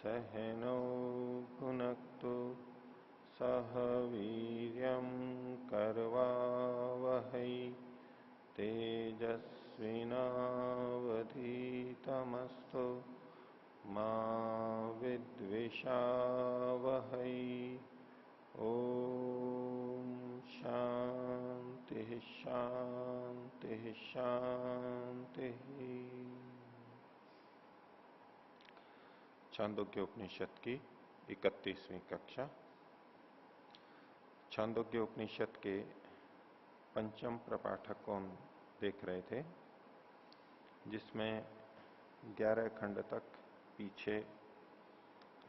सहनौ भुनक्तु सह वीर्यं करवावहै तेजस्विनावधीतमस्तु मा विद्विषावहै। ओम शांति शांति शांति। छांदोग्य उपनिषद की 31वीं कक्षा। छांदोग्य उपनिषद के पंचम प्रपाठक को हम देख रहे थे, जिसमें 11 खंड तक पीछे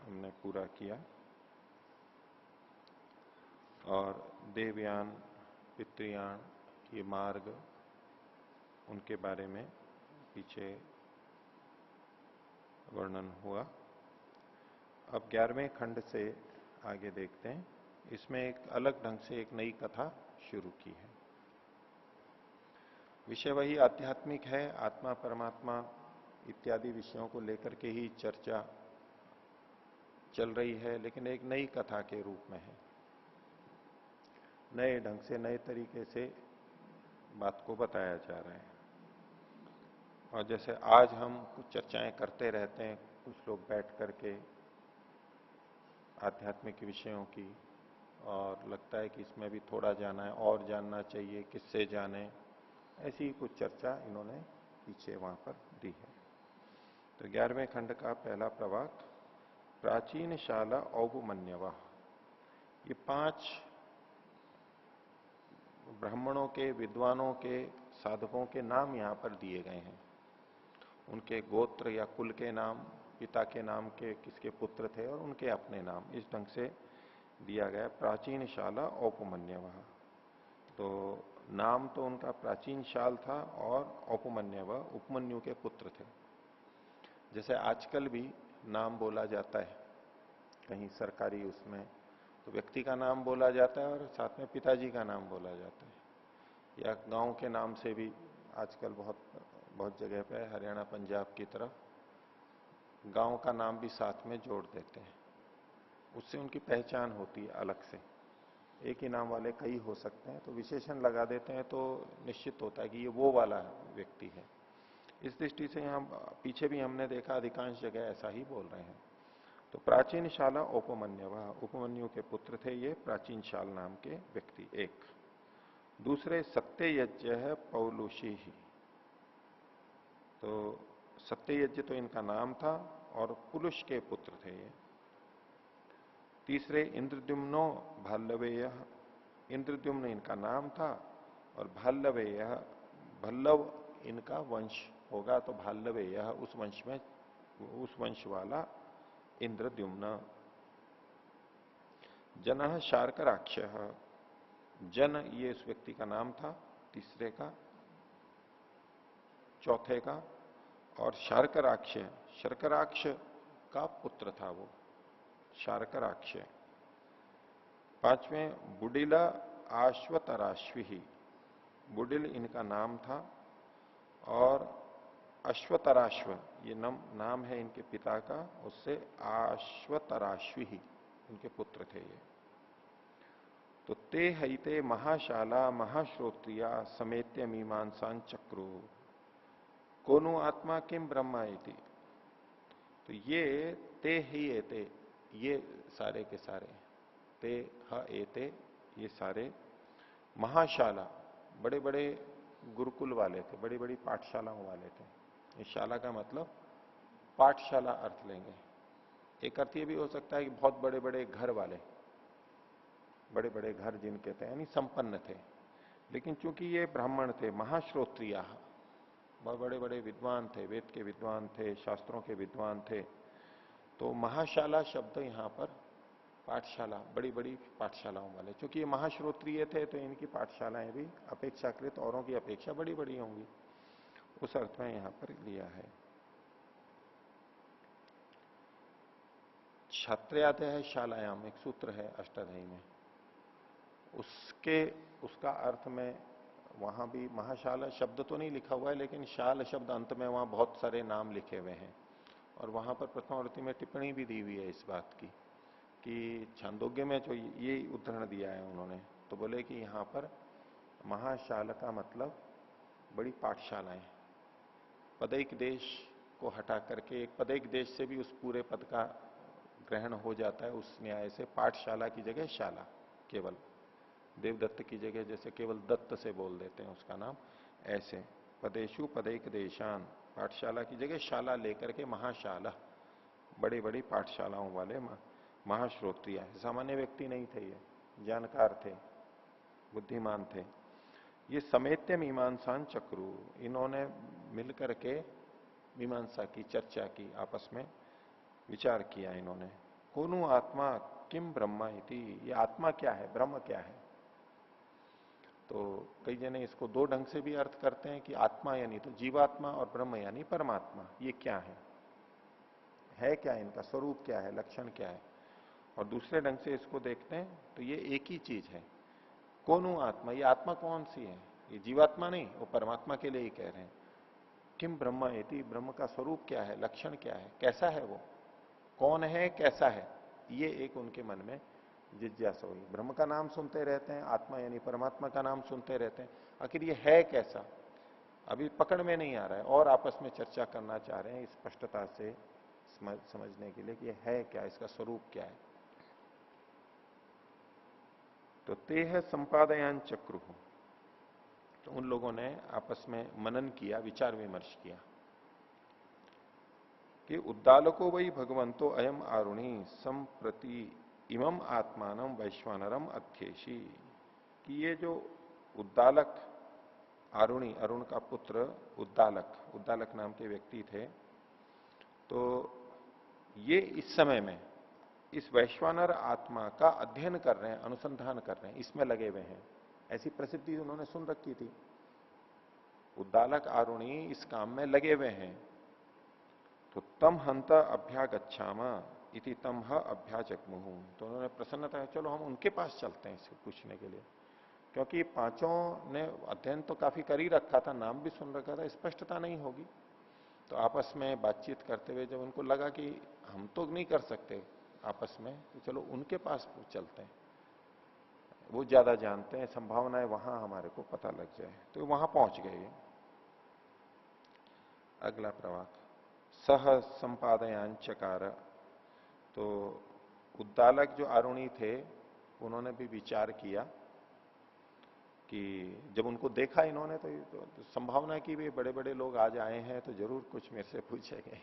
हमने पूरा किया और देवयान पितृयान ये मार्ग उनके बारे में पीछे वर्णन हुआ। अब 11वें खंड से आगे देखते हैं। इसमें एक अलग ढंग से एक नई कथा शुरू की है। विषय वही आध्यात्मिक है, आत्मा परमात्मा इत्यादि विषयों को लेकर के ही चर्चा चल रही है, लेकिन एक नई कथा के रूप में है। नए ढंग से नए तरीके से बात को बताया जा रहा है। और जैसे आज हम कुछ चर्चाएं करते रहते हैं, कुछ लोग बैठ करके आध्यात्मिक विषयों की, और लगता है कि इसमें भी थोड़ा जाना है और जानना चाहिए, किससे जाने, ऐसी कुछ चर्चा इन्होंने पीछे वहां पर दी है। तो 11वें खंड का पहला प्रवाक प्राचीन शाला औपमन्यवा। ये 5 ब्राह्मणों के, विद्वानों के, साधकों के नाम यहां पर दिए गए हैं। उनके गोत्र या कुल के नाम, पिता के नाम के, किसके पुत्र थे, और उनके अपने नाम, इस ढंग से दिया गया। प्राचीन शाला औपमन्यवा, तो नाम तो उनका प्राचीन शाल था और औपमन्यवा उपमन्यु के पुत्र थे। जैसे आजकल भी नाम बोला जाता है कहीं सरकारी उसमें, तो व्यक्ति का नाम बोला जाता है और साथ में पिताजी का नाम बोला जाता है। या गांव के नाम से भी आजकल बहुत जगह पे, हरियाणा पंजाब की तरफ गांव का नाम भी साथ में जोड़ देते हैं। उससे उनकी पहचान होती है अलग से। एक ही नाम वाले कई हो सकते हैं, तो विशेषण लगा देते हैं तो निश्चित होता है कि ये वो वाला व्यक्ति है। इस दृष्टि से यहां पीछे भी हमने देखा अधिकांश जगह ऐसा ही बोल रहे हैं। तो प्राचीन शाला औपमन्यवा, उपमन्यु के पुत्र थे ये प्राचीन शाल नाम के व्यक्ति। एक दूसरे सत्ययज्ञ है पौलुषी ही। तो सत्ययज्ञ तो इनका नाम था और पुलुष के पुत्र थे ये। तीसरे इंद्रद्युम्नो भाल्लवेय, इंद्रद्युम्न इनका नाम था और भाल्लवेय, भल्लव इनका वंश होगा, तो भाल्लवेय उस वंश वाला इंद्रद्युम्न। जनः शार्कराक्ष, जन ये इस व्यक्ति का नाम था, तीसरे का, चौथे का। और शार्कराक्ष, शर्कराक्ष का पुत्र था वो, शार्कराक्ष। पांचवें बुडिला आश्वतराश्वी, बुडिल इनका नाम था और अश्वतराश्व ये नाम है इनके पिता का, उससे आश्वतराश्वी इनके पुत्र थे ये। तो ते हईते महाशाला महाश्रोत्रिया समेत्य मीमांसान चक्रु कोनु आत्मा किम ब्रह्मा इति। तो ये ते ही एते, ये सारे के सारे, ते ह एते ये सारे महाशाला, बड़े बड़े गुरुकुल वाले थे, बड़ी बड़ी पाठशालाओं वाले थे। इस शाला का मतलब पाठशाला अर्थ लेंगे। एक अर्थ ये भी हो सकता है कि बहुत बड़े बड़े घर वाले, बड़े बड़े घर जिनके थे, यानी संपन्न थे। लेकिन चूंकि ये ब्राह्मण थे, महाश्रोत्रिया, बहुत बड़े बड़े विद्वान थे, वेद के विद्वान थे, शास्त्रों के विद्वान थे, तो महाशाला शब्द यहां पर पाठशाला, बड़ी बड़ी पाठशालाओं वाले। चूंकि ये महाश्रोत्रिय थे तो इनकी पाठशालाएं भी अपेक्षाकृत औरों की अपेक्षा बड़ी बड़ी होंगी, उस अर्थ में यहां पर लिया है। छात्रयात है शालायाम, एक सूत्र है अष्टाध्यायी में, उसका अर्थ में वहां भी महाशाला शब्द तो नहीं लिखा हुआ है, लेकिन शाल शब्द अंत में वहां बहुत सारे नाम लिखे हुए हैं और वहां पर प्रथमावृत्ति में टिप्पणी भी दी हुई है इस बात की कि छांदोग्य में जो ये उदाहरण दिया है उन्होंने, तो बोले कि यहां पर महाशाला का मतलब बड़ी पाठशालाएं, पदैक देश को हटा करके एक पदैक देश से भी उस पूरे पद का ग्रहण हो जाता है उस न्याय से। पाठशाला की जगह शाला, केवल देवदत्त की जगह जैसे केवल दत्त से बोल देते हैं उसका नाम, ऐसे पदेशु पदैक देशान, पाठशाला की जगह शाला लेकर के महाशाला, बड़ी बड़ी पाठशालाओं वाले महाश्रोत्रिया। सामान्य व्यक्ति नहीं थे, ये जानकार थे, बुद्धिमान थे। ये समेत्य मीमांसान चक्रु, इन्होंने मिलकर के मीमांसा की, चर्चा की, आपस में विचार किया इन्होंने। कोनु आत्मा किम ब्रह्मा इति, ये आत्मा क्या है, ब्रह्म क्या है। तो कई जने इसको दो ढंग से भी अर्थ करते हैं कि आत्मा यानी तो जीवात्मा और ब्रह्म यानी परमात्मा, ये क्या है क्या, इनका स्वरूप क्या है, लक्षण क्या है। और दूसरे ढंग से इसको देखते हैं तो ये एक ही चीज है। कौन आत्मा, ये आत्मा कौन सी है, ये जीवात्मा नहीं, वो परमात्मा के लिए ही कह रहे हैं। किम ब्रह्म इति, ब्रह्म का स्वरूप क्या है, लक्षण क्या है, कैसा है वो, कौन है, कैसा है, ये एक उनके मन में जिज्ञासा हुई। ब्रह्म का नाम सुनते रहते हैं, आत्मा यानी परमात्मा का नाम सुनते रहते हैं, आखिर ये है कैसा, अभी पकड़ में नहीं आ रहा है, और आपस में चर्चा करना चाह रहे हैं स्पष्टता से समझने के लिए कि ये है क्या, इसका स्वरूप क्या है। तो तेह संपादयान चक्रु, तो उन लोगों ने आपस में मनन किया, विचार विमर्श किया कि उद्दालको वही भगवंतो अयम आरुणी संप्रति इमम आत्मानम वैश्वानरम अध्येशी, कि ये जो उद्दालक आरुणी, अरुण का पुत्र उद्दालक, उद्दालक नाम के व्यक्ति थे, तो ये इस समय में इस वैश्वानर आत्मा का अध्ययन कर रहे हैं, अनुसंधान कर रहे हैं, इसमें लगे हुए हैं। ऐसी प्रसिद्धि उन्होंने सुन रखी थी, उद्दालक आरुणी इस काम में लगे हुए हैं। तो तम हंत अभ्यागच्छामा इति तम अभ्याचकमुह, तो उन्होंने प्रसन्नता, चलो हम उनके पास चलते हैं इससे पूछने के लिए, क्योंकि पांचों ने अध्ययन तो काफी कर ही रखा था, नाम भी सुन रखा था, स्पष्टता नहीं होगी। तो आपस में बातचीत करते हुए जब उनको लगा कि हम तो नहीं कर सकते आपस में, तो चलो उनके पास चलते हैं, वो ज्यादा जानते हैं, संभावना है वहां हमारे को पता लग जाए। तो वहां पहुंच गए। अगला प्रवाक, सह संपादयान चकार, तो उद्दालक जो आरुणी थे उन्होंने भी विचार किया कि जब उनको देखा इन्होंने, तो संभावना की भी बड़े बड़े लोग आज आए हैं तो जरूर कुछ मेरे से पूछेंगे,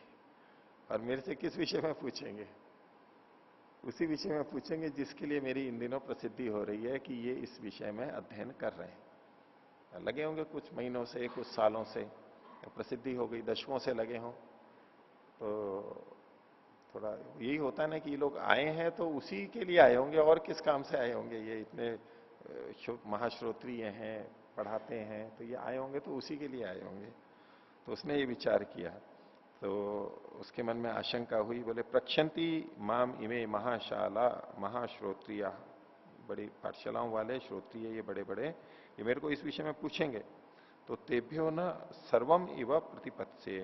और मेरे से किस विषय में पूछेंगे, उसी विषय में पूछेंगे जिसके लिए मेरी इन दिनों प्रसिद्धि हो रही है कि ये इस विषय में अध्ययन कर रहे हैं। लगे होंगे कुछ महीनों से, कुछ सालों से, प्रसिद्धि हो गई, दशकों से लगे हों, तो थोड़ा यही होता है ना कि ये लोग आए हैं तो उसी के लिए आए होंगे, और किस काम से आए होंगे, ये इतने महाश्रोत्रीय हैं, पढ़ाते हैं, तो ये आए होंगे तो उसी के लिए आए होंगे। तो उसने ये विचार किया, तो उसके मन में आशंका हुई, बोले प्रक्षंती माम इमे महाशाला महाश्रोत्रिया, बड़ी पाठशालाओं वाले श्रोत्रिय ये बड़े बड़े, ये मेरे को इस विषय में पूछेंगे, तो तेभ्यो न सर्वम इव प्रतिपत्से,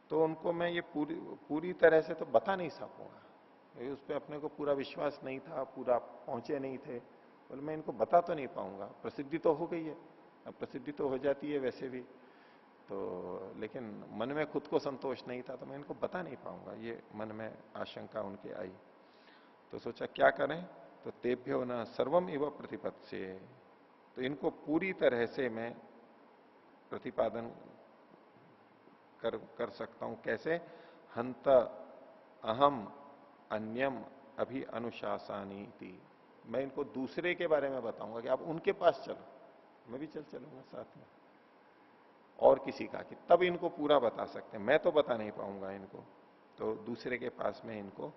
तो उनको मैं ये पूरी तरह से तो बता नहीं सकूंगा, उस पर अपने को पूरा विश्वास नहीं था, पूरा पहुंचे नहीं थे, बोले मैं इनको बता तो नहीं पाऊंगा, प्रसिद्धि तो हो गई है, अब प्रसिद्धि तो हो जाती है वैसे भी, तो लेकिन मन में खुद को संतोष नहीं था, तो मैं इनको बता नहीं पाऊंगा, ये मन में आशंका उनके आई। तो सोचा क्या करें, तो तेभ्यो न सर्वम इव प्रतिपत्से, तो इनको पूरी तरह से मैं प्रतिपादन कर सकता हूं, कैसे, हंत अहम अन्यम अभी अनुशासानी थी, मैं इनको दूसरे के बारे में बताऊंगा कि आप उनके पास चलो, मैं भी चलूंगा साथ में, और किसी का, कि तब इनको पूरा बता सकते हैं, मैं तो बता नहीं पाऊंगा इनको, तो दूसरे के पास में इनको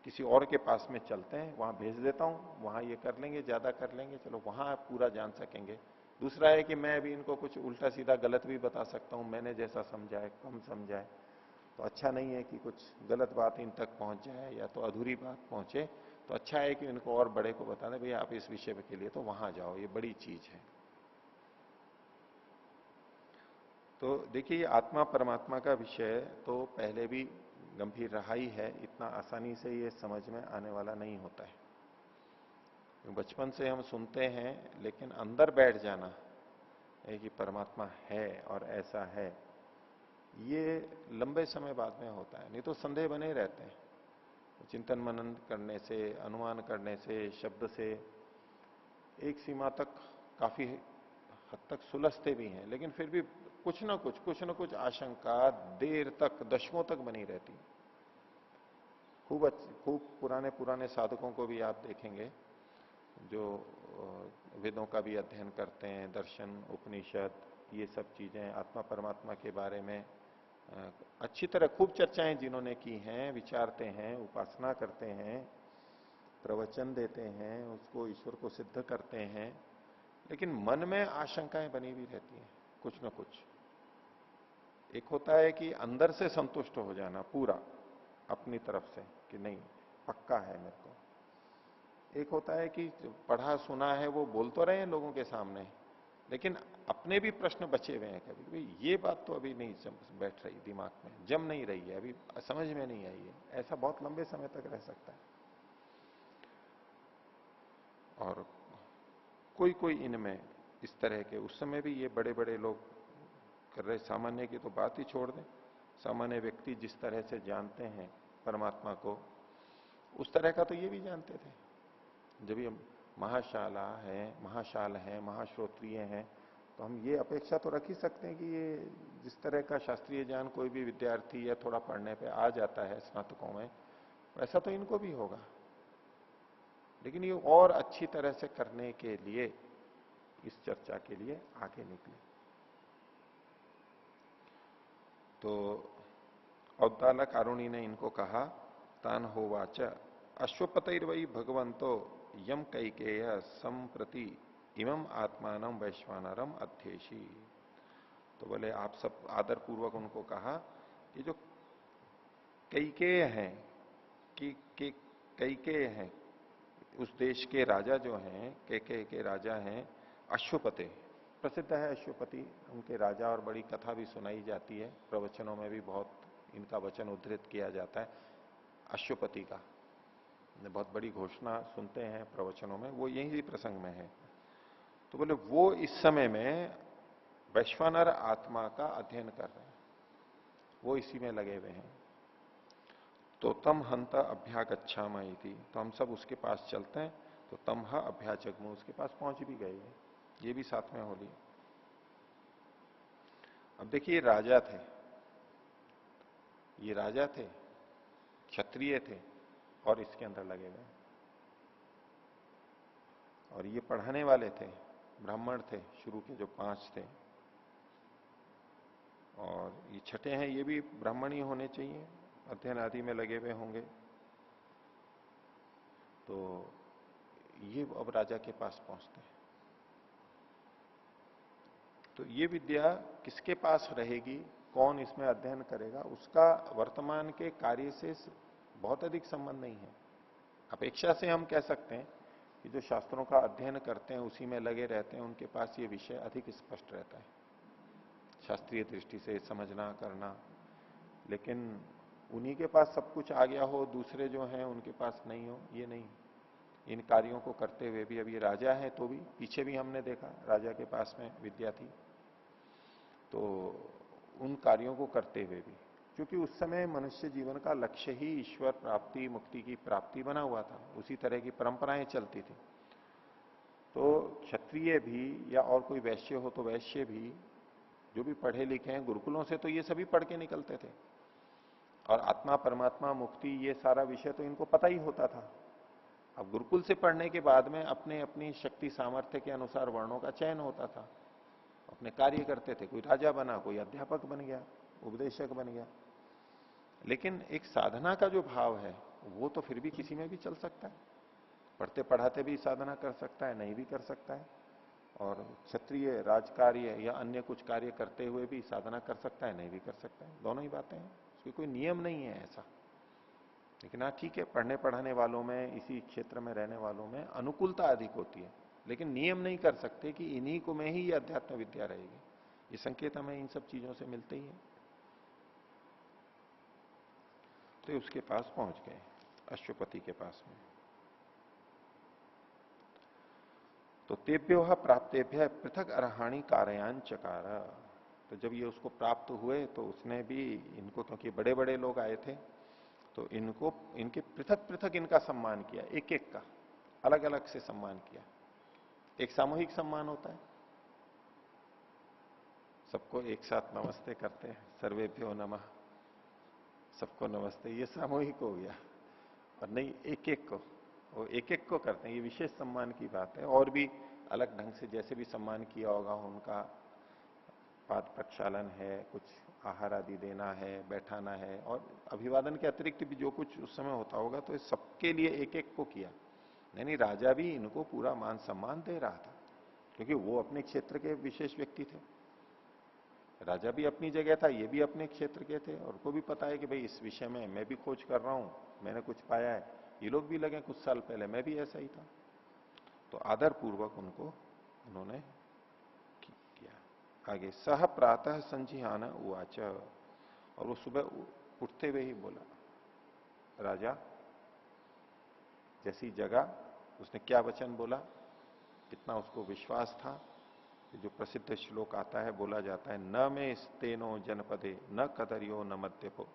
किसी और के पास में चलते हैं, वहां भेज देता हूं, वहां ये कर लेंगे, ज्यादा कर लेंगे, चलो वहां आप पूरा जान सकेंगे। दूसरा है कि मैं भी इनको कुछ उल्टा सीधा गलत भी बता सकता हूं, मैंने जैसा समझा है, कम समझा है, तो अच्छा नहीं है कि कुछ गलत बात इन तक पहुंच जाए या तो अधूरी बात पहुंचे, तो अच्छा है कि इनको और बड़े को बता दें, भैया आप इस विषय के लिए तो वहां जाओ, ये बड़ी चीज है। तो देखिए ये आत्मा परमात्मा का विषय तो पहले भी गंभीर रहा ही है, इतना आसानी से ये समझ में आने वाला नहीं होता है। बचपन से हम सुनते हैं, लेकिन अंदर बैठ जाना है कि परमात्मा है और ऐसा है, ये लंबे समय बाद में होता है। नहीं तो संदेह बने ही रहते हैं। चिंतन मनन करने से, अनुमान करने से, शब्द से एक सीमा तक काफी हद तक सुलझते भी हैं, लेकिन फिर भी कुछ ना कुछ आशंका देर तक, दशकों तक बनी रहती। खूब पुराने पुराने साधकों को भी आप देखेंगे जो वेदों का भी अध्ययन करते हैं, दर्शन, उपनिषद, ये सब चीजें आत्मा परमात्मा के बारे में अच्छी तरह खूब चर्चाएं जिन्होंने की हैं, विचारते हैं, उपासना करते हैं, प्रवचन देते हैं, उसको ईश्वर को सिद्ध करते हैं, लेकिन मन में आशंकाएं बनी भी रहती हैं कुछ ना कुछ। एक होता है कि अंदर से संतुष्ट हो जाना पूरा अपनी तरफ से कि नहीं पक्का है मेरे को। एक होता है कि पढ़ा सुना है वो बोल तो रहे हैं लोगों के सामने, लेकिन अपने भी प्रश्न बचे हुए हैं कभी भाई ये बात तो अभी नहीं बैठ रही दिमाग में, जम नहीं रही है, अभी समझ में नहीं आई है। ऐसा बहुत लंबे समय तक रह सकता है। और कोई कोई इनमें इस तरह के उस समय भी ये बड़े बड़े लोग कर रहे, सामान्य की तो बात ही छोड़ दें, सामान्य व्यक्ति जिस तरह से जानते हैं परमात्मा को, उस तरह का तो ये भी जानते थे। जब ये महाशाल है, महाश्रोत्रिय हैं, तो हम ये अपेक्षा तो रख ही सकते हैं कि ये जिस तरह का शास्त्रीय ज्ञान कोई भी विद्यार्थी या थोड़ा पढ़ने पे आ जाता है स्नातकों में, वैसा तो इनको भी होगा। लेकिन ये और अच्छी तरह से करने के लिए इस चर्चा के लिए आगे निकले। तो औद्दालक कारुणी ने इनको कहा, तान होवाच अश्वपतैर्वई भगवंतो यम कैकेय संप्रति इमम आत्मान वैश्वानरम अध्येशी। तो बोले आप सब आदर पूर्वक उनको कहा कि जो कैकेय हैं कि कैकेय हैं, उस देश के राजा जो हैं, कैकेय के राजा हैं अश्वपते, प्रसिद्ध है अश्वपति, उनके राजा, और बड़ी कथा भी सुनाई जाती है, प्रवचनों में भी बहुत इनका वचन उद्धृत किया जाता है अश्वपति का। बहुत बड़ी घोषणा सुनते हैं प्रवचनों में, वो यही प्रसंग में है। तो बोले वो इस समय में वैश्वानर आत्मा का अध्ययन कर रहे हैं, वो इसी में लगे हुए हैं। तो तम हंत अभ्यागच्छामि थी, तो हम सब उसके पास चलते हैं। तो तमह अभ्याचग्मु, उसके पास पहुंच भी गए, ये भी साथ में हो लिया। अब देखिए राजा थे, ये राजा थे, क्षत्रिय थे, और इसके अंदर लगे हुए। और ये पढ़ाने वाले थे, ब्राह्मण थे, शुरू के जो 5 थे, और ये छठे हैं, ये भी ब्राह्मण ही होने चाहिए, अध्ययन आदि में लगे हुए होंगे। तो ये अब राजा के पास पहुंचते हैं। तो ये विद्या किसके पास रहेगी, कौन इसमें अध्ययन करेगा, उसका वर्तमान के कार्य से बहुत अधिक संबंध नहीं है। अपेक्षा से हम कह सकते हैं कि जो शास्त्रों का अध्ययन करते हैं, उसी में लगे रहते हैं, उनके पास ये विषय अधिक स्पष्ट रहता है, शास्त्रीय दृष्टि से समझना करना। लेकिन उन्हीं के पास सब कुछ आ गया हो, दूसरे जो हैं उनके पास नहीं हो, ये नहीं। इन कार्यों को करते हुए भी, अभी राजा है तो भी, पीछे भी हमने देखा राजा के पास में विद्या थी, तो उन कार्यों को करते हुए भी, क्योंकि उस समय मनुष्य जीवन का लक्ष्य ही ईश्वर प्राप्ति, मुक्ति की प्राप्ति बना हुआ था, उसी तरह की परंपराएं चलती थी। तो क्षत्रिय भी या और कोई वैश्य हो तो वैश्य भी, जो भी पढ़े लिखे हैं गुरुकुलों से, तो ये सभी पढ़ के निकलते थे, और आत्मा परमात्मा मुक्ति ये सारा विषय तो इनको पता ही होता था। अब गुरुकुल से पढ़ने के बाद में अपने अपनी शक्ति सामर्थ्य के अनुसार वर्णों का चयन होता था, अपने कार्य करते थे, कोई राजा बना, कोई अध्यापक बन गया, उपदेशक बन गया। लेकिन एक साधना का जो भाव है वो तो फिर भी किसी में भी चल सकता है, पढ़ते पढ़ाते भी साधना कर सकता है, नहीं भी कर सकता है, और क्षत्रिय राजकार्य या अन्य कुछ कार्य करते हुए भी साधना कर सकता है, नहीं भी कर सकता है, दोनों ही बातें हैं, उसकी कोई नियम नहीं है ऐसा। लेकिन हाँ ठीक है, पढ़ने पढ़ाने वालों में, इसी क्षेत्र में रहने वालों में अनुकूलता अधिक होती है, लेकिन नियम नहीं कर सकते कि इन्हीं को में ही ये अध्यात्म विद्या रहेगी, ये संकेत हमें इन सब चीजों से मिलते ही है। तो उसके पास पहुंच गए, अश्वपति के पास में। तो तेभ्यो प्राप्तेभ्य पृथक अर्हाणी कारयान चकार। तो जब ये उसको प्राप्त हुए तो उसने भी इनको, क्योंकि बड़े बड़े लोग आए थे, तो इनको इनके पृथक पृथक इनका सम्मान किया, एक एक का अलग अलग से सम्मान किया। एक सामूहिक सम्मान होता है, सबको एक साथ नमस्ते करते हैं, सर्वेभ्यो नमः, सबको नमस्ते, ये सामूहिक हो गया। और नहीं, एक एक को, वो एक एक को करते हैं, ये विशेष सम्मान की बात है। और भी अलग ढंग से जैसे भी सम्मान किया होगा, उनका पाद प्रक्षालन है, कुछ आहार आदि देना है, बैठाना है, और अभिवादन के अतिरिक्त भी जो कुछ उस समय होता होगा, तो सबके लिए एक एक को किया। नहीं, राजा भी इनको पूरा मान सम्मान दे रहा था, क्योंकि वो अपने क्षेत्र के विशेष व्यक्ति थे। राजा भी अपनी जगह था, ये भी अपने क्षेत्र के थे, और उनको भी पता है कि भाई इस विषय में मैं भी खोज कर रहा हूं, मैंने कुछ पाया है, ये लोग भी लगे कुछ साल पहले, मैं भी ऐसा ही था। तो आदर पूर्वक उनको उन्होंने किया। आगे, सह प्रातः संजिहान उवाच, और वो सुबह उठते हुए ही बोला, राजा जैसी जगह, उसने क्या वचन बोला, कितना उसको विश्वास था। जो प्रसिद्ध श्लोक आता है, बोला जाता है, न में स्तेनो जनपदे न कदरियो न मध्यपो,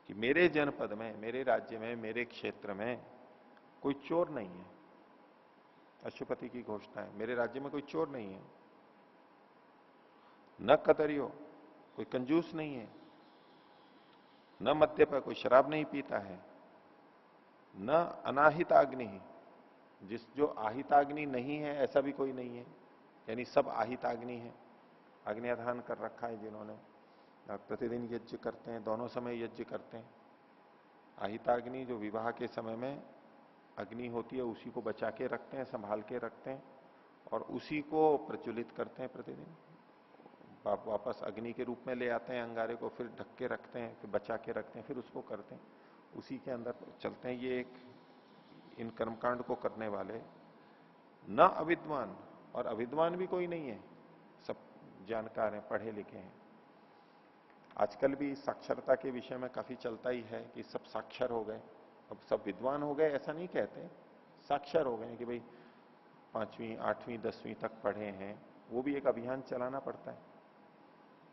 कि मेरे जनपद में, मेरे राज्य में, मेरे क्षेत्र में कोई चोर नहीं है। अशुपति की घोषणा है, मेरे राज्य में कोई चोर नहीं है। न कदरियो, कोई कंजूस नहीं है। न मद्यप, कोई शराब नहीं पीता है। न अनाहिताग्नि, जो आहिताग्नि नहीं है ऐसा भी कोई नहीं है, यानी सब आहिताग्नि है, अग्निधान कर रखा है जिन्होंने, प्रतिदिन यज्ञ करते हैं, दोनों समय यज्ञ करते हैं। आहिताग्नि जो विवाह के समय में अग्नि होती है, उसी को बचा के रखते हैं, संभाल के रखते हैं, और उसी को प्रज्वलित करते हैं प्रतिदिन। वापस अग्नि के रूप में ले आते हैं अंगारे को, फिर ढक के रखते हैं, फिर बचा के रखते हैं, फिर उसको करते हैं, उसी के अंदर चलते हैं। ये एक, इन कर्मकांड को करने वाले न अविद्वान, और अविद्वान भी कोई नहीं है, सब जानकार हैं, पढ़े लिखे हैं। आजकल भी साक्षरता के विषय में काफी चलता ही है कि सब साक्षर हो गए। अब सब विद्वान हो गए ऐसा नहीं कहते, साक्षर हो गए कि भाई 5वीं 8वीं 10वीं तक पढ़े हैं। वो भी एक अभियान चलाना पड़ता है,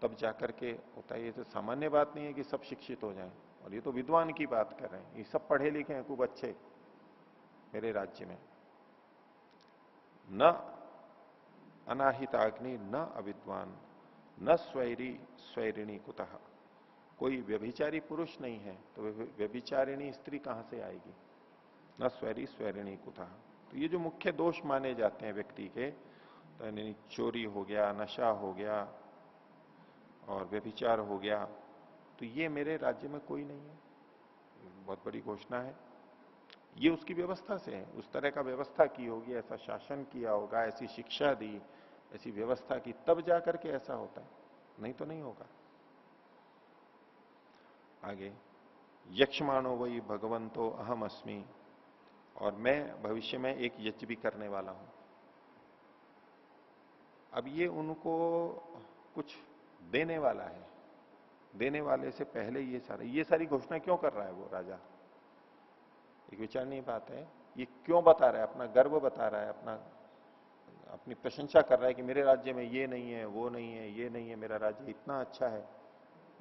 तब जाकर के होता है। ये तो सामान्य बात नहीं है कि सब शिक्षित हो जाएं, और ये तो विद्वान की बात कर रहे हैं, ये सब पढ़े लिखे हैं खूब अच्छे मेरे राज्य में। न अनाहिताग्नि न अविद्वान न स्वैरी स्वैरिणी कुतः, कोई व्यभिचारी पुरुष नहीं है, तो व्यभिचारिणी स्त्री कहां से आएगी। न स्वैरी स्वैरिणी कुतः, तो ये जो मुख्य दोष माने जाते हैं व्यक्ति के, तो यानी चोरी हो गया, नशा हो गया और व्यभिचार हो गया, तो ये मेरे राज्य में कोई नहीं है। बहुत बड़ी घोषणा है। ये उसकी व्यवस्था से है, उस तरह का व्यवस्था की होगी, ऐसा शासन किया होगा, ऐसी शिक्षा दी, ऐसी व्यवस्था की, तब जाकर के ऐसा होता है, नहीं तो नहीं होगा। आगे, यक्षमाणो वही भगवंतो अहम अस्मि, और मैं भविष्य में एक यज्ञ भी करने वाला हूं। अब ये उनको कुछ देने वाला है, देने वाले से पहले ये सारी घोषणा क्यों कर रहा है वो राजा, एक विचारनीय बात है। ये क्यों बता रहा है, अपना गर्व बता रहा है, अपनी प्रशंसा कर रहा है कि मेरे राज्य में ये नहीं है, वो नहीं है, ये नहीं है, मेरा राज्य इतना अच्छा है।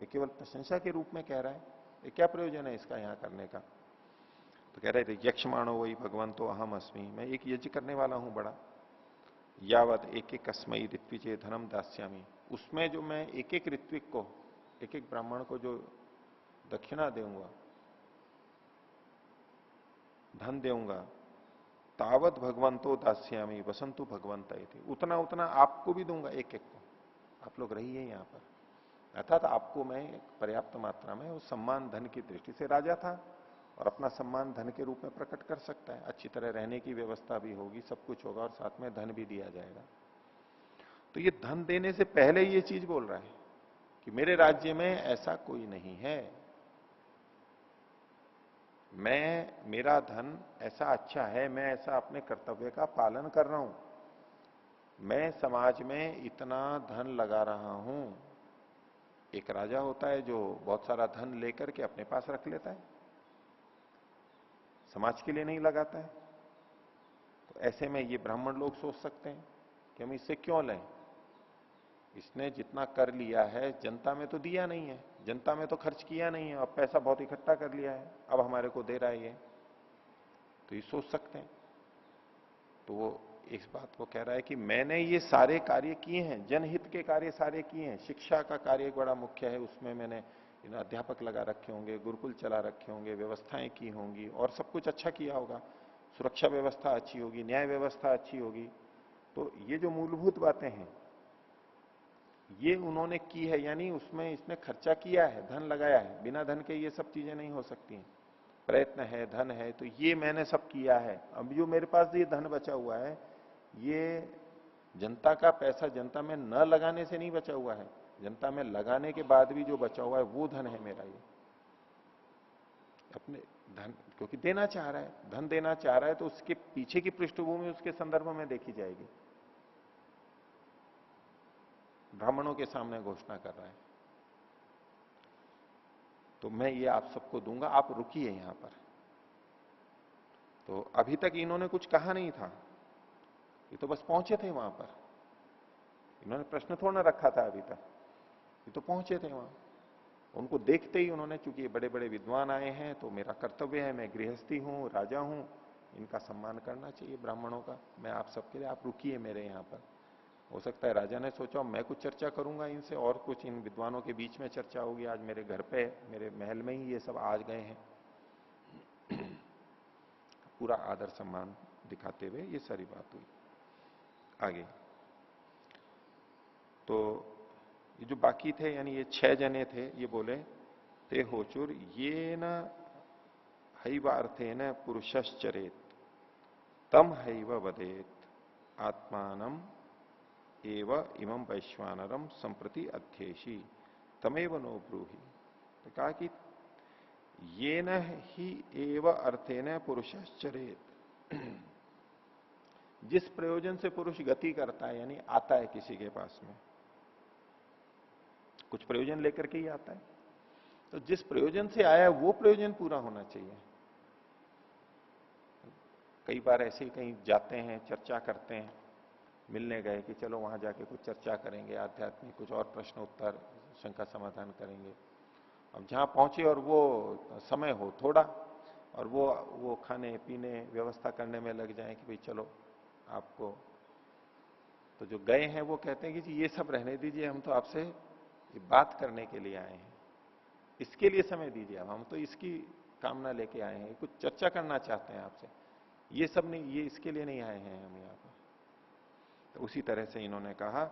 ये केवल प्रशंसा के रूप में कह रहा है, ये क्या प्रयोजन है इसका यहां करने का। तो कह रहे थे, यक्षमाणो वही भगवंतो अहम अस्मि, मैं एक यज्ञ करने वाला हूं बड़ा। यावत एक एक अस्मयी ऋत्विजे धनम दास्यामी, उसमें जो मैं एक एक ऋत्विक को, एक एक ब्राह्मण को जो दक्षिणा दूंगा, धन दूंगा, तावत भगवंतो दास्यामी वसंतु भगवंत, उतना उतना आपको भी दूंगा, एक एक को, आप लोग रहिए यहां पर। अर्थात आपको मैं पर्याप्त मात्रा में, उस सम्मान धन की दृष्टि से, राजा था और अपना सम्मान धन के रूप में प्रकट कर सकता है, अच्छी तरह रहने की व्यवस्था भी होगी, सब कुछ होगा, और साथ में धन भी दिया जाएगा। तो ये धन देने से पहले ये चीज बोल रहा है कि मेरे राज्य में ऐसा कोई नहीं है, मेरा धन ऐसा अच्छा है, मैं ऐसा अपने कर्तव्य का पालन कर रहा हूं। मैं समाज में इतना धन लगा रहा हूं। एक राजा होता है जो बहुत सारा धन लेकर के अपने पास रख लेता है, समाज के लिए नहीं लगाता है। तो ऐसे में ये ब्राह्मण लोग सोच सकते हैं कि हम इससे क्यों लें, इसने जितना कर लिया है जनता में तो दिया नहीं है, जनता में तो खर्च किया नहीं है, अब पैसा बहुत इकट्ठा कर लिया है, अब हमारे को दे रहा है ये, तो ये सोच सकते हैं। तो वो इस बात को कह रहा है कि मैंने ये सारे कार्य किए हैं, जनहित के कार्य सारे किए हैं। शिक्षा का कार्य एक बड़ा मुख्य है, उसमें मैंने अध्यापक लगा रखे होंगे, गुरुकुल चला रखे होंगे, व्यवस्थाएं की होंगी और सब कुछ अच्छा किया होगा, सुरक्षा व्यवस्था अच्छी होगी, न्याय व्यवस्था अच्छी होगी। तो ये जो मूलभूत बातें हैं ये उन्होंने की है, यानी उसमें इसने खर्चा किया है, धन लगाया है। बिना धन के ये सब चीजें नहीं हो सकती हैं। प्रयत्न है, धन है, तो ये मैंने सब किया है। अब जो मेरे पास ये धन बचा हुआ है ये जनता का पैसा जनता में न लगाने से नहीं बचा हुआ है, जनता में लगाने के बाद भी जो बचा हुआ है वो धन है मेरा। ये अपने धन क्योंकि देना चाह रहा है, धन देना चाह रहा है, तो उसके पीछे की पृष्ठभूमि उसके संदर्भ में देखी जाएगी। ब्राह्मणों के सामने घोषणा कर रहा है, तो मैं ये आप सबको दूंगा, आप रुकिए यहां पर। तो अभी तक इन्होंने कुछ कहा नहीं था, ये तो बस पहुंचे थे वहां पर, इन्होंने प्रश्न थोड़ा ना रखा था अभी तक, ये तो पहुंचे थे वहां। उनको देखते ही उन्होंने, चूंकि ये बड़े बड़े विद्वान आए हैं तो मेरा कर्तव्य है, मैं गृहस्थी हूं, राजा हूं, इनका सम्मान करना चाहिए ब्राह्मणों का, मैं आप सबके लिए, आप रुकिए मेरे यहां पर। हो सकता है राजा ने सोचा मैं कुछ चर्चा करूंगा इनसे, और कुछ इन विद्वानों के बीच में चर्चा होगी, आज मेरे घर पे, मेरे महल में ही ये सब आज गए हैं। पूरा आदर सम्मान दिखाते हुए ये सारी बात हुई। आगे तो ये जो बाकी थे, यानी ये 6 जने थे, ये बोले ते होचुर ये न हैवार्थे न पुरुषश्चरेत तम हैव वदेत आत्मानम एव इमं वैश्वानरम संप्रति अध्येशी तमेव नो ब्रूहि। तो कहा कि ये न ही एव अर्थे न पुरुषश्चरेत, जिस प्रयोजन से पुरुष गति करता है, यानी आता है किसी के पास में, कुछ प्रयोजन लेकर के ही आता है, तो जिस प्रयोजन से आया है वो प्रयोजन पूरा होना चाहिए। कई बार ऐसे ही कहीं जाते हैं, चर्चा करते हैं, मिलने गए कि चलो वहां जाके कुछ चर्चा करेंगे आध्यात्मिक, कुछ और प्रश्न उत्तर शंका समाधान करेंगे। अब जहां पहुंचे और वो समय हो थोड़ा, और वो खाने पीने व्यवस्था करने में लग जाए कि भाई चलो आपको, तो जो गए हैं वो कहते हैं कि जी ये सब रहने दीजिए, हम तो आपसे बात करने के लिए आए हैं, इसके लिए समय दीजिए, अब हम तो इसकी कामना लेके आए हैं, कुछ चर्चा करना चाहते हैं आपसे, ये सब नहीं, ये इसके लिए नहीं आए हैं हम यहाँ पर। तो उसी तरह से इन्होंने कहा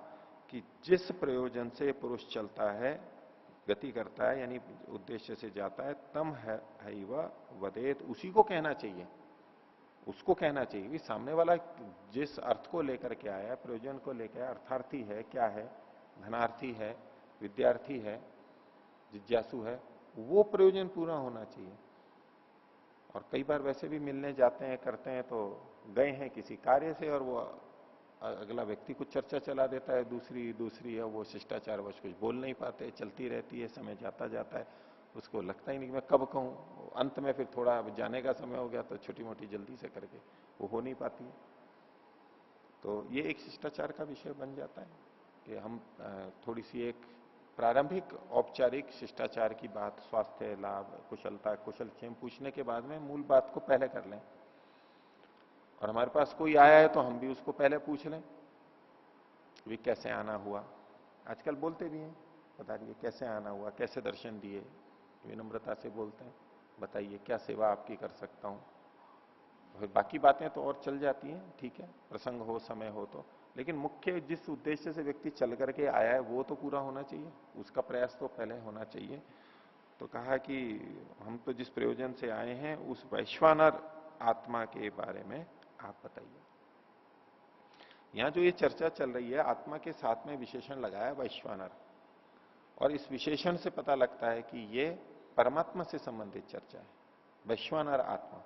कि जिस प्रयोजन से पुरुष चलता है, गति करता है, यानी उद्देश्य से जाता है, तम है वदेत, उसी को कहना चाहिए, उसको कहना चाहिए कि सामने वाला जिस अर्थ को लेकर के आया, प्रयोजन को लेकर आया, अर्थार्थी है, क्या है, धनार्थी है, विद्यार्थी है, जिज्ञासु है, वो प्रयोजन पूरा होना चाहिए। और कई बार वैसे भी मिलने जाते हैं, करते हैं, तो गए हैं किसी कार्य से और वो अगला व्यक्ति कुछ चर्चा चला देता है, दूसरी है, वो शिष्टाचार वश कुछ बोल नहीं पाते, चलती रहती है, समय जाता जाता है, उसको लगता ही नहीं कि मैं कब कहूं, अंत में फिर थोड़ा जाने का समय हो गया तो छोटी मोटी जल्दी से करके वो हो नहीं पाती है। तो ये एक शिष्टाचार का विषय बन जाता है कि हम थोड़ी सी एक प्रारंभिक औपचारिक शिष्टाचार की बात, स्वास्थ्य लाभ, कुशलता, कुशलक्षेम पूछने के बाद में मूल बात को पहले कर लें। और हमारे पास कोई आया है तो हम भी उसको पहले पूछ लें भी कैसे आना हुआ। आजकल बोलते भी हैं, बता दिए कैसे आना हुआ, कैसे दर्शन दिए, विनम्रता से बोलते हैं, बताइए क्या सेवा आपकी कर सकता हूं। फिर बाकी बातें तो और चल जाती हैं, ठीक है, प्रसंग हो, समय हो तो, लेकिन मुख्य जिस उद्देश्य से व्यक्ति चल करके आया है वो तो पूरा होना चाहिए, उसका प्रयास तो पहले होना चाहिए। तो कहा कि हम तो जिस प्रयोजन से आए हैं उस वैश्वानर आत्मा के बारे में आप बताइए। यहां जो ये चर्चा चल रही है, आत्मा के साथ में विशेषण लगाया वैश्वानर, और इस विशेषण से पता लगता है कि ये परमात्मा से संबंधित चर्चा है। वैश्वानर आत्मा,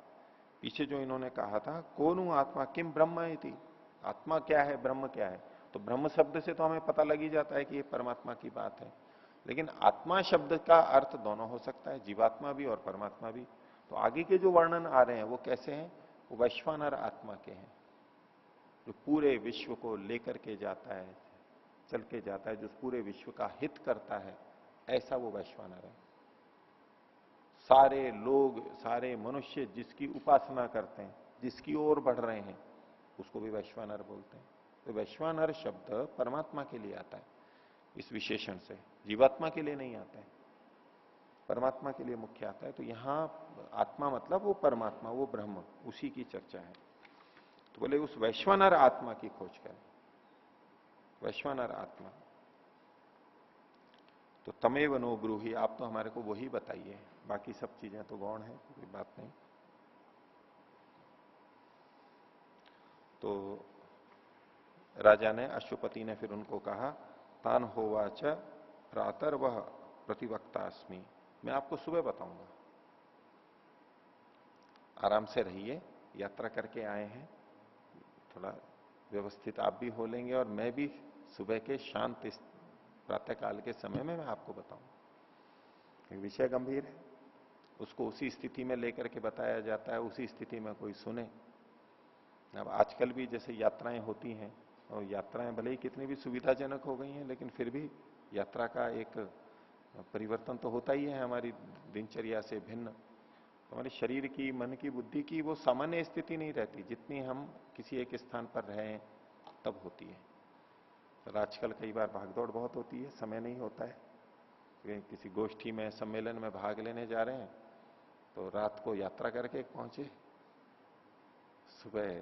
पीछे जो इन्होंने कहा था कोनु आत्मा किम ब्रह्म इति, आत्मा क्या है, ब्रह्म क्या है? तो ब्रह्म शब्द से तो हमें पता लग ही जाता है कि ये परमात्मा की बात है। लेकिन आत्मा शब्द का अर्थ दोनों हो सकता है, जीवात्मा भी और परमात्मा भी। तो आगे के जो वर्णन आ रहे हैं वो कैसे हैं? वो वैश्वानर आत्मा के हैं, जो पूरे विश्व को लेकर के जाता है, चल के जाता है, जो पूरे विश्व का हित करता है, ऐसा वो वैश्वानर है। सारे लोग, सारे मनुष्य जिसकी उपासना करते हैं, जिसकी ओर बढ़ रहे हैं, उसको भी वैश्वानर बोलते हैं। तो वैश्वानर शब्द परमात्मा के लिए आता है इस विशेषण से, जीवात्मा के लिए नहीं आता है, परमात्मा के लिए मुख्य आता है। तो यहां आत्मा मतलब वो परमात्मा, वो ब्रह्म, उसी की चर्चा है। तो बोले उस वैश्वानर आत्मा की खोज करें, वैश्वानर आत्मा। तो तमेव नो ब्रूहि, आप तो हमारे को वही बताइए, बाकी सब चीजें तो गौण है, कोई बात नहीं। तो राजा ने, अश्वपति ने फिर उनको कहा, तान होवाच प्रातर वह प्रतिवक्तास्मि, मैं आपको सुबह बताऊंगा, आराम से रहिए, यात्रा करके आए हैं, थोड़ा व्यवस्थित आप भी हो लेंगे और मैं भी सुबह के शांत प्रातः काल के समय में मैं आपको बताऊंगा। विषय गंभीर है, उसको उसी स्थिति में लेकर के बताया जाता है, उसी स्थिति में कोई सुने। अब आजकल भी जैसे यात्राएं होती हैं, और यात्राएं भले ही कितनी भी सुविधाजनक हो गई हैं, लेकिन फिर भी यात्रा का एक परिवर्तन तो होता ही है हमारी दिनचर्या से भिन्न। तो हमारे शरीर की, मन की, बुद्धि की वो सामान्य स्थिति नहीं रहती, जितनी हम किसी एक स्थान पर रहें तब होती है। तो आजकल कई बार भागदौड़ बहुत होती है, समय नहीं होता है। किसी गोष्ठी में, सम्मेलन में भाग लेने जा रहे हैं, तो रात को यात्रा करके पहुंचे, सुबह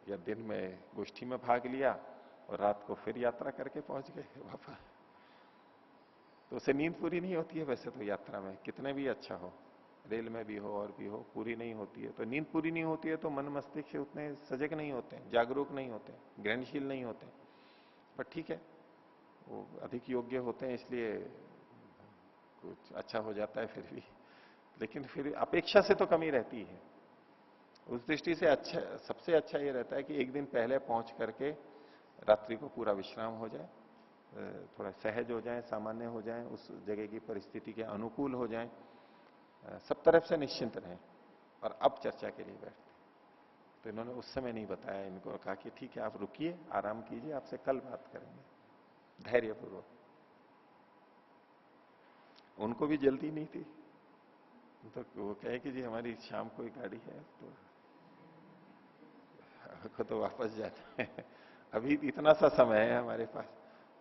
या दिन में गोष्ठी में भाग लिया और रात को फिर यात्रा करके पहुंच गए वापस। तो उसे नींद पूरी नहीं होती है वैसे तो यात्रा में, कितने भी अच्छा हो, रेल में भी हो और भी हो, पूरी नहीं होती है। तो नींद पूरी नहीं होती है तो मन मस्तिष्क उतने सजग नहीं होते हैं, जागरूक नहीं होते, ग्रहणशील नहीं होते। पर ठीक है, वो अधिक योग्य होते हैं इसलिए कुछ अच्छा हो जाता है फिर भी, लेकिन फिर अपेक्षा से तो कमी रहती है। उस दृष्टि से अच्छा, सबसे अच्छा ये रहता है कि एक दिन पहले पहुंच करके रात्रि को पूरा विश्राम हो जाए, थोड़ा सहज हो जाए, सामान्य हो जाए, उस जगह की परिस्थिति के अनुकूल हो जाए, सब तरफ से निश्चिंत रहें, और अब चर्चा के लिए बैठते। तो इन्होंने उस समय नहीं बताया, इनको कहा कि ठीक है आप रुकिए, आराम कीजिए, आपसे कल बात करेंगे, धैर्यपूर्वक। उनको भी जल्दी नहीं थी, तो वो कहे कि जी हमारी शाम को एक गाड़ी है, तो वापस जाते हैं, अभी इतना सा समय है हमारे पास।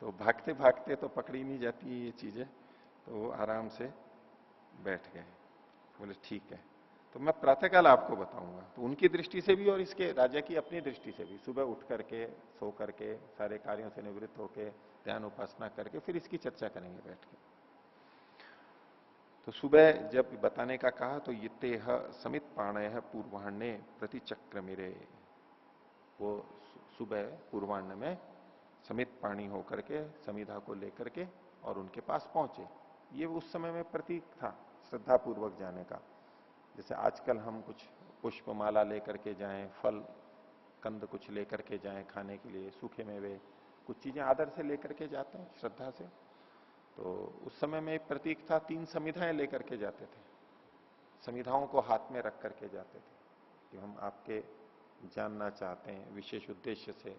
तो भागते भागते तो पकड़ी नहीं जाती ये चीजें, तो वो आराम से बैठ गए। बोले ठीक है, तो मैं प्रातःकाल आपको बताऊंगा। तो उनकी दृष्टि से भी और इसके राजा की अपनी दृष्टि से भी, सुबह उठ करके, सो करके, सारे कार्यों से निवृत्त होके, ध्यान उपासना करके फिर इसकी चर्चा करेंगे बैठ के। सुबह जब बताने का कहा तो ये समित पाणय पूर्वाह्ने प्रतिचक्र मेरे, वो सुबह पूर्वाह्न में समित पाणी होकर के समिधा को लेकर के और उनके पास पहुंचे। ये उस समय में प्रतीक था श्रद्धा पूर्वक जाने का। जैसे आजकल हम कुछ पुष्पमाला लेकर के जाएं, फल कंद कुछ लेकर के जाएं खाने के लिए, सूखे मेवे, कुछ चीजें आदर से लेकर के जाते हैं श्रद्धा से। तो उस समय में एक प्रतीक था, 3 समिधाएं लेकर के जाते थे, समिधाओं को हाथ में रख करके जाते थे कि हम आपके जानना चाहते हैं, विशेष उद्देश्य से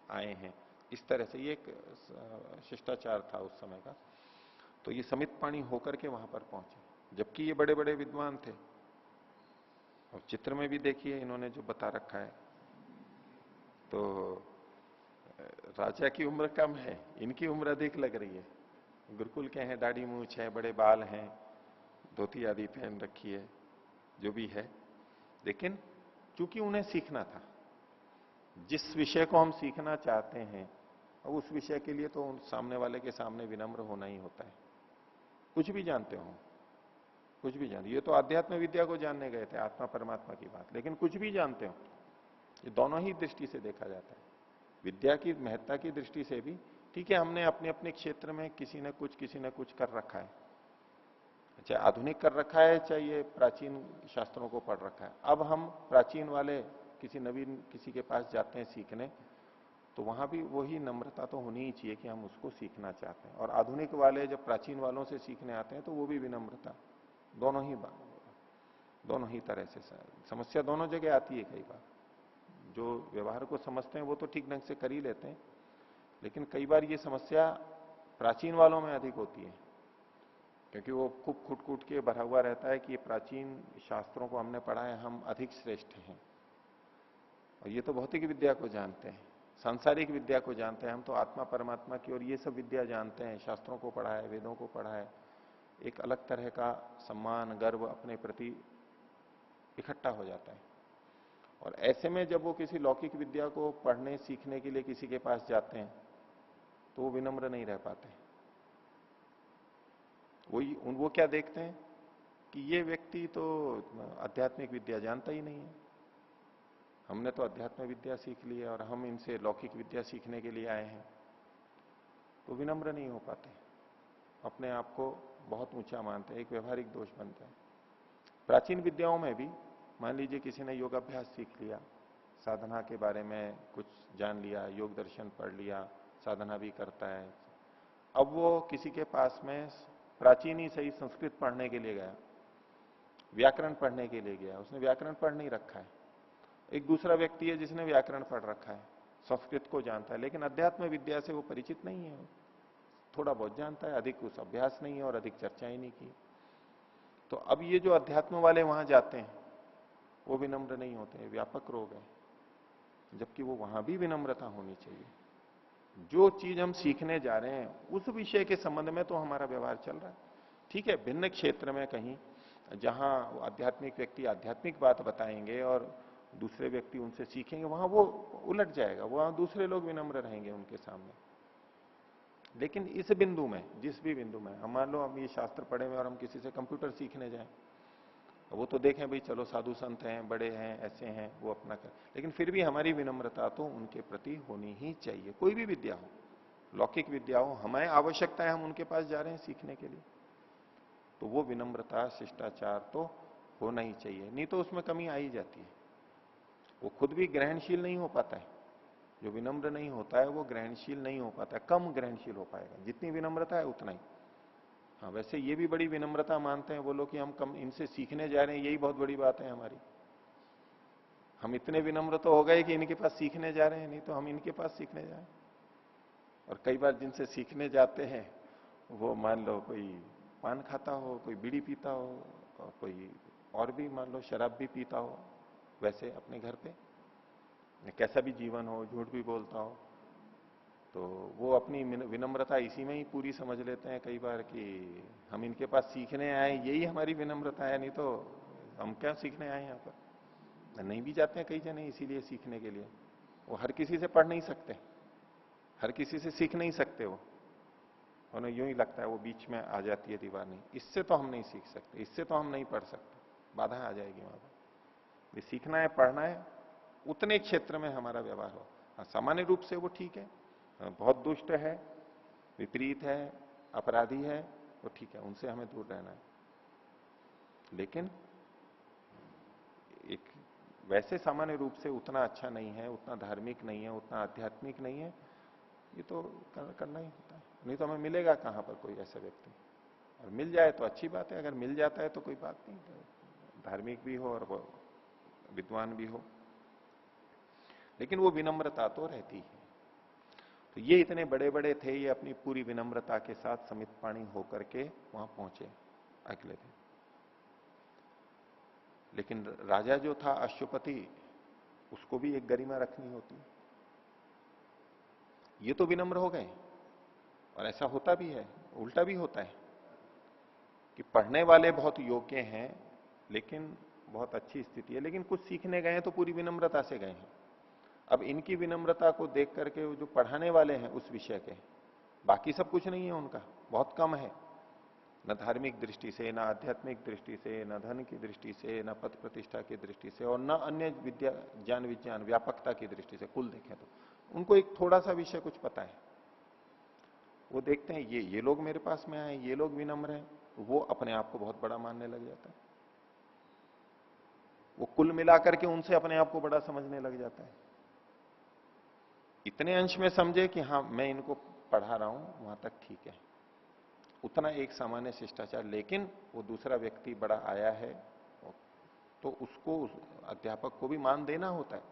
आए हैं, इस तरह से ये एक शिष्टाचार था उस समय का। तो ये समित पाणी होकर के वहां पर पहुंचे, जबकि ये बड़े बड़े विद्वान थे। और चित्र में भी देखिए इन्होंने जो बता रखा है, तो राजा की उम्र कम है, इनकी उम्र अधिक लग रही है। गुरुकुल के हैं, दाढ़ी मूछ है, बड़े बाल हैं, धोती आदि पहन रखी है, जो भी है। लेकिन चूंकि उन्हें सीखना था, जिस विषय को हम सीखना चाहते हैं, अब उस विषय के लिए तो उन सामने वाले के सामने विनम्र होना ही होता है। कुछ भी जानते हो, कुछ भी जानते, ये तो आध्यात्म विद्या को जानने गए थे, आत्मा परमात्मा की बात, लेकिन कुछ भी जानते हो, ये दोनों ही दृष्टि से देखा जाता है। विद्या की महत्ता की दृष्टि से भी ठीक है, हमने अपने अपने क्षेत्र में किसी ने कुछ कर रखा है, चाहे आधुनिक कर रखा है, चाहे ये प्राचीन शास्त्रों को पढ़ रखा है। अब हम प्राचीन वाले किसी नवीन किसी के पास जाते हैं सीखने, तो वहां भी वही नम्रता तो होनी ही चाहिए कि हम उसको सीखना चाहते हैं। और आधुनिक वाले जब प्राचीन वालों से सीखने आते हैं तो वो भी विनम्रता, दोनों ही तरह से समस्या दोनों जगह आती है। कई बार जो व्यवहार को समझते हैं वो तो ठीक ढंग से कर ही लेते हैं, लेकिन कई बार ये समस्या प्राचीन वालों में अधिक होती है, क्योंकि वो खूब कूट कूट के भरा हुआ रहता है कि ये प्राचीन शास्त्रों को हमने पढ़ा है, हम अधिक श्रेष्ठ हैं। और ये तो भौतिक विद्या को जानते हैं, सांसारिक विद्या को जानते हैं, हम तो आत्मा परमात्मा की और ये सब विद्या जानते हैं, शास्त्रों को पढ़ा है, वेदों को पढ़ा है। एक अलग तरह का सम्मान गर्व अपने प्रति इकट्ठा हो जाता है। और ऐसे में जब वो किसी लौकिक विद्या को पढ़ने सीखने के लिए किसी के पास जाते हैं तो वो विनम्र नहीं रह पाते। वो क्या देखते हैं कि ये व्यक्ति तो आध्यात्मिक विद्या जानता ही नहीं है, हमने तो अध्यात्म विद्या सीख ली है और हम इनसे लौकिक विद्या सीखने के लिए आए हैं, तो विनम्र नहीं हो पाते, अपने आप को बहुत ऊंचा मानते हैं, एक व्यवहारिक दोष बनता है। प्राचीन विद्याओं में भी मान लीजिए किसी ने योगाभ्यास सीख लिया, साधना के बारे में कुछ जान लिया, योग दर्शन पढ़ लिया, साधना भी करता है, अब वो किसी के पास में प्राचीन ही सही संस्कृत पढ़ने के लिए गया, व्याकरण पढ़ने के लिए गया, उसने व्याकरण पढ़ नहीं रखा है। एक दूसरा व्यक्ति है जिसने व्याकरण पढ़ रखा है, संस्कृत को जानता है, लेकिन अध्यात्म विद्या से वो परिचित नहीं है, थोड़ा बहुत जानता है, अधिक उस अभ्यास नहीं है और अधिक चर्चा ही नहीं की। तो अब ये जो अध्यात्म वाले वहां जाते हैं वो विनम्र नहीं होते हैं, व्यापक रोग है, जबकि वो वहां भी विनम्रता होनी चाहिए। जो चीज हम सीखने जा रहे हैं उस विषय के संबंध में तो हमारा व्यवहार चल रहा है, ठीक है। भिन्न क्षेत्र में कहीं जहां आध्यात्मिक व्यक्ति आध्यात्मिक बात बताएंगे और दूसरे व्यक्ति उनसे सीखेंगे, वहां वो उलट जाएगा, वहां दूसरे लोग विनम्र रहेंगे उनके सामने। लेकिन इस बिंदु में, जिस भी बिंदु में, हम मान लो हम ये शास्त्र पढ़े हुए और हम किसी से कंप्यूटर सीखने जाएं, वो तो देखें भाई चलो साधु संत हैं, बड़े हैं, ऐसे हैं, वो अपना कर, लेकिन फिर भी हमारी विनम्रता तो उनके प्रति होनी ही चाहिए। कोई भी विद्या हो, लौकिक विद्या हो, हमें आवश्यकता है, हम उनके पास जा रहे हैं सीखने के लिए, तो वो विनम्रता शिष्टाचार तो होना ही चाहिए, नहीं तो उसमें कमी आ ही जाती है। वो खुद भी ग्रहणशील नहीं हो पाता है, जो विनम्र नहीं होता है वो ग्रहणशील नहीं हो पाता है, कम ग्रहणशील हो पाएगा, जितनी विनम्रता है उतना ही। हाँ, वैसे ये भी बड़ी विनम्रता मानते हैं वो लोग कि हम कम इनसे सीखने जा रहे हैं, यही बहुत बड़ी बात है हमारी। हम इतने विनम्र तो हो गए कि इनके पास सीखने जा रहे हैं, नहीं तो हम इनके पास सीखने जाए। और कई बार जिनसे सीखने जाते हैं वो मान लो कोई पान खाता हो, कोई बीड़ी पीता हो, और कोई और भी मान लो शराब भी पीता हो, वैसे अपने घर पे कैसा भी जीवन हो, झूठ भी बोलता हो, तो वो अपनी विनम्रता इसी में ही पूरी समझ लेते हैं कई बार कि हम इनके पास सीखने आए, यही हमारी विनम्रता है, नहीं तो हम क्या सीखने आए यहाँ पर। नहीं भी जाते हैं कई जने इसीलिए सीखने के लिए, वो हर किसी से पढ़ नहीं सकते, हर किसी से सीख नहीं सकते, वो उन्हें यूं ही लगता है, वो बीच में आ जाती है दीवार, नहीं इससे तो हम नहीं सीख सकते, इससे तो हम नहीं पढ़ सकते, बाधा आ जाएगी वहां पर। सीखना है, पढ़ना है, उतने क्षेत्र में हमारा व्यवहार हो। हाँ, सामान्य रूप से वो ठीक है, बहुत दुष्ट है, विपरीत है, अपराधी है, वो ठीक है, उनसे हमें दूर रहना है। लेकिन एक वैसे सामान्य रूप से उतना अच्छा नहीं है, उतना धार्मिक नहीं है, उतना आध्यात्मिक नहीं है, ये तो करना ही होता है, नहीं तो हमें मिलेगा कहां पर कोई ऐसा व्यक्ति। और मिल जाए तो अच्छी बात है, अगर मिल जाता है तो कोई बात नहीं, धार्मिक भी हो और विद्वान भी हो, लेकिन वो विनम्रता तो रहती है। तो ये इतने बड़े बड़े थे, ये अपनी पूरी विनम्रता के साथ समित पाणी होकर के वहां पहुंचे अगले दिन। लेकिन राजा जो था अश्वपति, उसको भी एक गरिमा रखनी होती। ये तो विनम्र हो गए, और ऐसा होता भी है, उल्टा भी होता है कि पढ़ने वाले बहुत योग्य हैं, लेकिन बहुत अच्छी स्थिति है, लेकिन कुछ सीखने गए हैं तो पूरी विनम्रता से गए हैं। अब इनकी विनम्रता को देख करके जो पढ़ाने वाले हैं उस विषय के, बाकी सब कुछ नहीं है उनका, बहुत कम है, न धार्मिक दृष्टि से, न आध्यात्मिक दृष्टि से, न धन की दृष्टि से, न पद प्रतिष्ठा की दृष्टि से, और न अन्य विद्या ज्ञान विज्ञान व्यापकता की दृष्टि से, कुल देखें तो उनको एक थोड़ा सा विषय कुछ पता है। वो देखते हैं ये लोग मेरे पास में आए, ये लोग विनम्र हैं, वो अपने आप को बहुत बड़ा मानने लग जाता है। वो कुल मिलाकर के उनसे अपने आप को बड़ा समझने लग जाता है। इतने अंश में समझे कि हाँ मैं इनको पढ़ा रहा हूं, वहां तक ठीक है, उतना एक सामान्य शिष्टाचार। लेकिन वो दूसरा व्यक्ति बड़ा आया है तो उसको, अध्यापक को भी मान देना होता है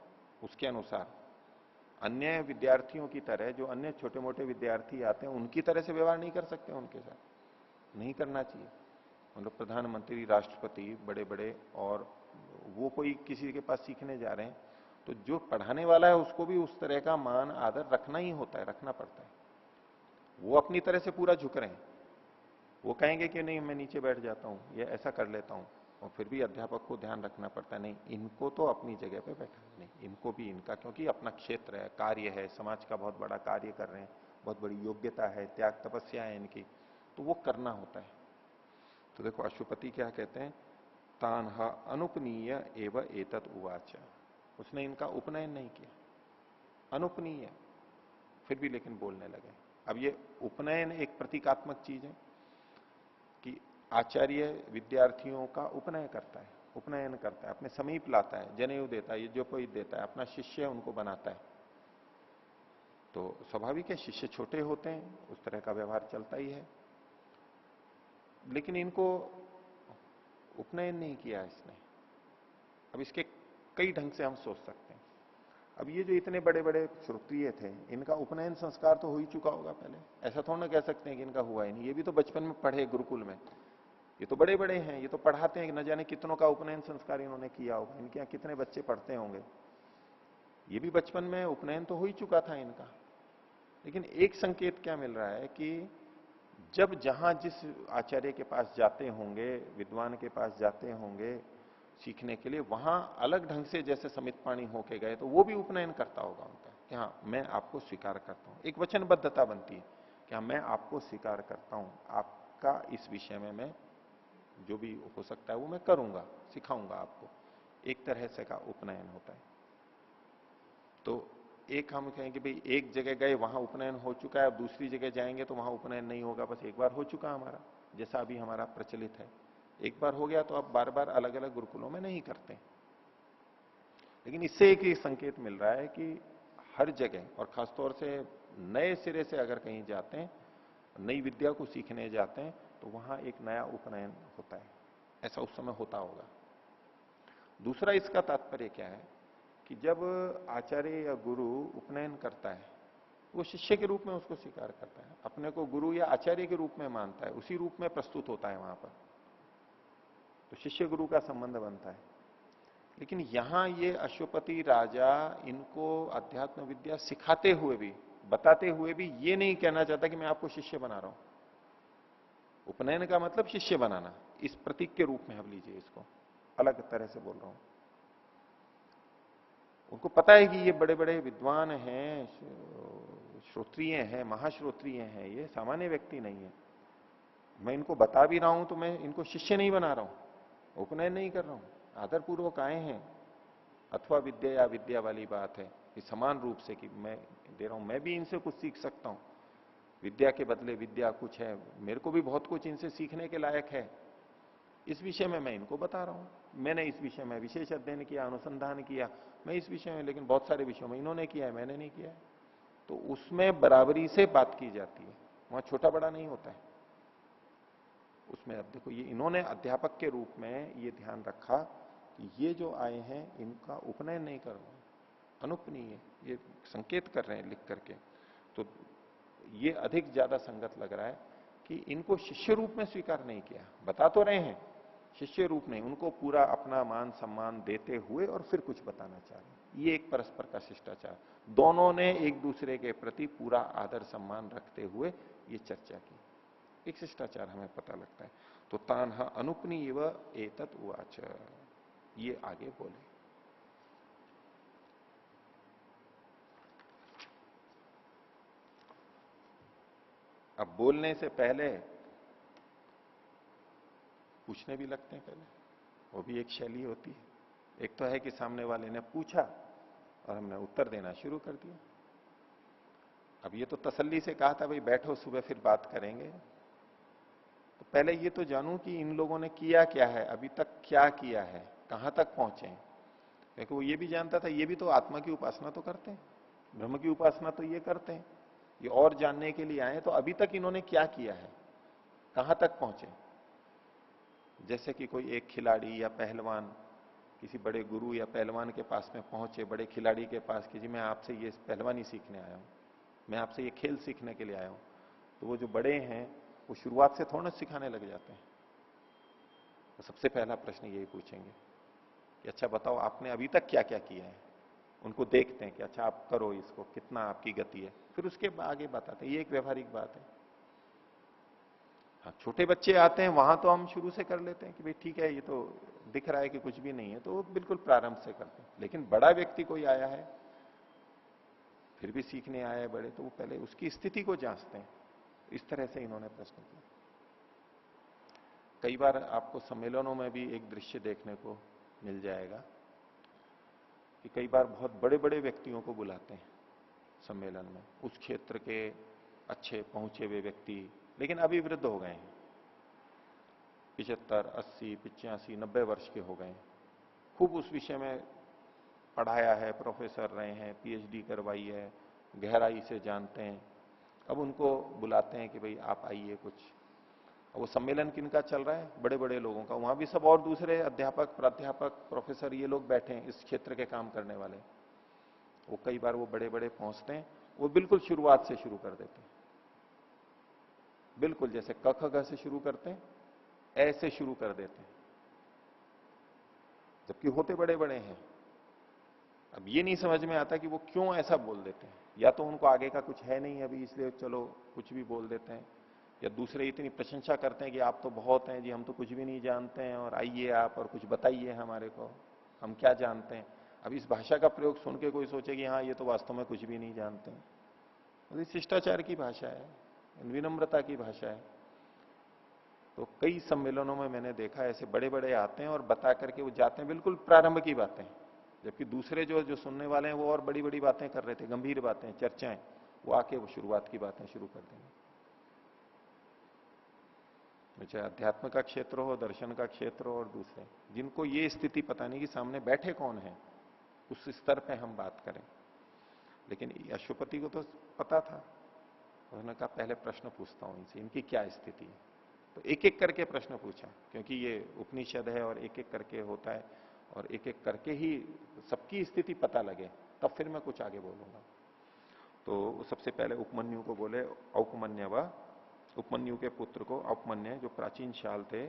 उसके अनुसार। अन्य विद्यार्थियों की तरह, जो अन्य छोटे मोटे विद्यार्थी आते हैं उनकी तरह से व्यवहार नहीं कर सकते उनके साथ, नहीं करना चाहिए। मतलब प्रधानमंत्री, राष्ट्रपति, बड़े बड़े, और वो कोई किसी के पास सीखने जा रहे हैं तो जो पढ़ाने वाला है उसको भी उस तरह का मान आदर रखना ही होता है, रखना पड़ता है। वो अपनी तरह से पूरा झुक रहे हैं, वो कहेंगे कि नहीं मैं नीचे बैठ जाता हूं या ऐसा कर लेता हूं, और फिर भी अध्यापक को ध्यान रखना पड़ता है, नहीं इनको तो अपनी जगह पे बैठा, नहीं इनको भी इनका, क्योंकि अपना क्षेत्र है, कार्य है, समाज का बहुत बड़ा कार्य कर रहे हैं, बहुत बड़ी योग्यता है, त्याग तपस्या है इनकी, तो वो करना होता है। तो देखो अशुपति क्या कहते हैं, तान्हा अनुपनीय एव एतत् उवाच, उसने इनका उपनयन नहीं किया, अनुपनीय, फिर भी लेकिन बोलने लगे। अब ये उपनयन एक प्रतीकात्मक चीज है कि आचार्य विद्यार्थियों का उपनयन करता है, उपनयन करता है, अपने समीप लाता है, जनेऊ देता है, ये जो कोई देता है, अपना शिष्य उनको बनाता है। तो स्वाभाविक है, शिष्य छोटे होते हैं, उस तरह का व्यवहार चलता ही है। लेकिन इनको उपनयन नहीं किया इसने। अब इसके कई ढंग से हम सोच सकते हैं। अब ये जो इतने बड़े बड़े श्रोत्रिय थे, इनका उपनयन संस्कार तो हो ही चुका होगा पहले, ऐसा थोड़ा ना कह सकते हैं कि इनका हुआ ही नहीं। ये भी तो बचपन में पढ़े गुरुकुल में, ये तो बड़े बड़े हैं, ये तो पढ़ाते हैं, न जाने कितनों का उपनयन संस्कार इन्होंने किया होगा, इनके यहाँ कितने बच्चे पढ़ते होंगे। ये भी बचपन में उपनयन तो हो ही चुका था इनका। लेकिन एक संकेत क्या मिल रहा है कि जब जहां जिस आचार्य के पास जाते होंगे, विद्वान के पास जाते होंगे सीखने के लिए, वहां अलग ढंग से जैसे समित पाणी होके गए, तो वो भी उपनयन करता होगा उनका कि हाँ मैं आपको स्वीकार करता हूं। एक वचनबद्धता बनती है कि हाँ मैं आपको स्वीकार करता हूं, आपका इस विषय में मैं जो भी हो सकता है वो मैं करूंगा, सिखाऊंगा आपको। एक तरह से का उपनयन होता है। तो एक हम कहें कि भाई एक जगह गए वहां उपनयन हो चुका है, अब दूसरी जगह जाएंगे तो वहां उपनयन नहीं होगा, बस एक बार हो चुका हमारा, जैसा अभी हमारा प्रचलित है, एक बार हो गया तो अब बार बार अलग अलग गुरुकुलों में नहीं करते। लेकिन इससे एक ही संकेत मिल रहा है कि हर जगह, और खासतौर से नए सिरे से अगर कहीं जाते हैं, नई विद्या को सीखने जाते हैं, तो वहां एक नया उपनयन होता है, ऐसा उस समय होता होगा। दूसरा इसका तात्पर्य क्या है कि जब आचार्य या गुरु उपनयन करता है, वो शिष्य के रूप में उसको स्वीकार करता है, अपने को गुरु या आचार्य के रूप में मानता है, उसी रूप में प्रस्तुत होता है वहां पर, तो शिष्य गुरु का संबंध बनता है। लेकिन यहां ये अश्वपति राजा इनको अध्यात्म विद्या सिखाते हुए भी, बताते हुए भी ये नहीं कहना चाहता कि मैं आपको शिष्य बना रहा हूं। उपनयन का मतलब शिष्य बनाना, इस प्रतीक के रूप में अब लीजिए इसको, अलग तरह से बोल रहा हूं। उनको पता है कि ये बड़े बड़े विद्वान हैं, श्रोत्रिय हैं, महाश्रोत्रिय हैं, ये सामान्य व्यक्ति नहीं है। मैं इनको बता भी रहा हूं तो मैं इनको शिष्य नहीं बना रहा हूं, उपनयन नहीं कर रहा हूं, आदरपूर्वक आए हैं। अथवा विद्या या विद्या वाली बात है कि समान रूप से कि मैं दे रहा हूं, मैं भी इनसे कुछ सीख सकता हूं। विद्या के बदले विद्या कुछ है, मेरे को भी बहुत कुछ इनसे सीखने के लायक है, इस विषय में मैं इनको बता रहा हूं। मैंने इस विषय में विशेष अध्ययन किया, अनुसंधान किया, मैं इस विषय में, लेकिन बहुत सारे विषयों में इन्होंने किया है, मैंने नहीं किया है। तो उसमें बराबरी से बात की जाती है, वहां छोटा बड़ा नहीं होता है उसमें। अब देखो ये इन्होंने अध्यापक के रूप में ये ध्यान रखा कि ये जो आए हैं इनका उपनयन नहीं करो, अनुपनीय, ये संकेत कर रहे हैं लिख करके। तो ये अधिक ज्यादा संगत लग रहा है कि इनको शिष्य रूप में स्वीकार नहीं किया, बता तो रहे हैं, शिष्य रूप नहीं, उनको पूरा अपना मान सम्मान देते हुए और फिर कुछ बताना चाह रहे हैं। ये एक परस्पर का शिष्टाचार, दोनों ने एक दूसरे के प्रति पूरा आदर सम्मान रखते हुए ये चर्चा की, एक शिष्टाचार हमें पता लगता है। तो तान्हा अनुपनीय एतत् उवाच, ये आगे बोले। अब बोलने से पहले पूछने भी लगते हैं पहले, वो भी एक शैली होती है। एक तो है कि सामने वाले ने पूछा और हमने उत्तर देना शुरू कर दिया। अब ये तो तसल्ली से कहा था भाई बैठो सुबह फिर बात करेंगे, तो पहले ये तो जानूं कि इन लोगों ने किया क्या है, अभी तक क्या किया है, कहां तक पहुंचे हैं। क्योंकि वो ये भी जानता था, ये भी तो आत्मा की उपासना तो करते हैं, ब्रह्म की उपासना तो ये करते हैं, ये और जानने के लिए आए, तो अभी तक इन्होंने क्या किया है, कहां तक पहुंचे। जैसे कि कोई एक खिलाड़ी या पहलवान किसी बड़े गुरु या पहलवान के पास में पहुंचे, बड़े खिलाड़ी के पास कि जी मैं आपसे ये पहलवानी सीखने आया हूं, मैं आपसे ये खेल सीखने के लिए आया हूं। तो वो जो बड़े हैं वो शुरुआत से थोड़ा सिखाने लग जाते हैं। तो सबसे पहला प्रश्न यही पूछेंगे कि अच्छा बताओ आपने अभी तक क्या क्या किया है। उनको देखते हैं कि अच्छा आप करो इसको, कितना आपकी गति है, फिर उसके आगे बताते हैं। ये एक व्यवहारिक बात है। हाँ, छोटे बच्चे आते हैं वहां तो हम शुरू से कर लेते हैं कि भाई ठीक है ये तो दिख रहा है कि कुछ भी नहीं है, तो वो बिल्कुल प्रारंभ से करते हैं। लेकिन बड़ा व्यक्ति कोई आया है, फिर भी सीखने आया है बड़े, तो वो पहले उसकी स्थिति को जांचते हैं। इस तरह से इन्होंने प्रश्न किया। कई बार आपको सम्मेलनों में भी एक दृश्य देखने को मिल जाएगा कि कई बार बहुत बड़े बड़े व्यक्तियों को बुलाते हैं सम्मेलन में, उस क्षेत्र के अच्छे पहुंचे हुए व्यक्ति, लेकिन अभी वृद्ध हो गए हैं, 75, 80, 85, 90 वर्ष के हो गए हैं, खूब उस विषय में पढ़ाया है, प्रोफेसर रहे हैं, पीएचडी करवाई है, गहराई से जानते हैं। अब उनको बुलाते हैं कि भाई आप आइए कुछ। अब वो सम्मेलन किनका चल रहा है, बड़े बड़े लोगों का, वहां भी सब और दूसरे अध्यापक, प्राध्यापक, प्रोफेसर ये लोग बैठे हैं, इस क्षेत्र के काम करने वाले। वो कई बार वो बड़े बड़े पहुंचते हैं, वो बिल्कुल शुरुआत से शुरू कर देते हैं, बिल्कुल जैसे क ख ग से शुरू करते हैं ऐसे शुरू कर देते हैं, जबकि होते बड़े बड़े हैं। अब ये नहीं समझ में आता कि वो क्यों ऐसा बोल देते हैं। या तो उनको आगे का कुछ है नहीं अभी, इसलिए चलो कुछ भी बोल देते हैं, या दूसरे इतनी प्रशंसा करते हैं कि आप तो बहुत हैं जी, हम तो कुछ भी नहीं जानते हैं, और आइए आप और कुछ बताइए हमारे को, हम क्या जानते हैं। अब इस भाषा का प्रयोग सुन के कोई सोचे कि हाँ ये तो वास्तव में कुछ भी नहीं जानते हैं। तो शिष्टाचार की भाषा है, विनम्रता की भाषा है। तो कई सम्मेलनों में मैंने देखा ऐसे बड़े बड़े आते हैं और बता करके वो जाते हैं, बिल्कुल प्रारंभ की बातें, जबकि दूसरे जो जो सुनने वाले हैं वो और बड़ी बड़ी बातें कर रहे थे, गंभीर बातें, चर्चाएं, वो आके वो शुरुआत की बातें शुरू कर देंगे। चाहे अध्यात्म का क्षेत्र हो, दर्शन का क्षेत्र हो, और दूसरे जिनको ये स्थिति पता नहीं कि सामने बैठे कौन है, उस स्तर पे हम बात करें। लेकिन अशुपति को तो पता था, उन्होंने कहा पहले प्रश्न पूछता हूं इनसे, इनकी क्या स्थिति है। तो एक एक करके प्रश्न पूछा, क्योंकि ये उपनिषद है और एक एक करके होता है, और एक एक करके ही सबकी स्थिति पता लगे, तब फिर मैं कुछ आगे बोलूंगा। तो सबसे पहले उपमन्यु को बोले, औपमन्य व उपमन्यु के पुत्र को औपमन्य, जो प्राचीन शाल थे,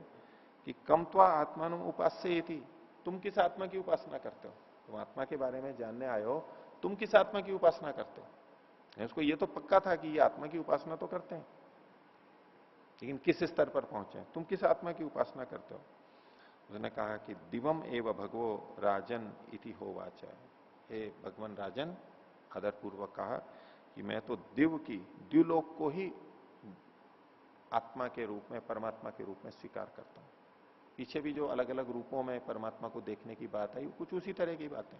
कि कम त्वा आत्मान उपास्य थी, तुम किस आत्मा की उपासना करते हो, तुम आत्मा के बारे में जानने आए हो, तुम किस आत्मा की उपासना करते हो। उसको ये तो पक्का था कि ये आत्मा की उपासना तो करते हैं, लेकिन किस स्तर पर पहुंचे, तुम किस आत्मा की उपासना करते हो। उसने कहा कि दिवम एव भगवो राजन इति होवाचा, हे भगवान राजन, आदर पूर्वक कहा कि मैं तो दिव की, द्युलोक को ही आत्मा के रूप में, परमात्मा के रूप में स्वीकार करता हूं। पीछे भी जो अलग अलग रूपों में परमात्मा को देखने की बात आई, कुछ उसी तरह की बात है।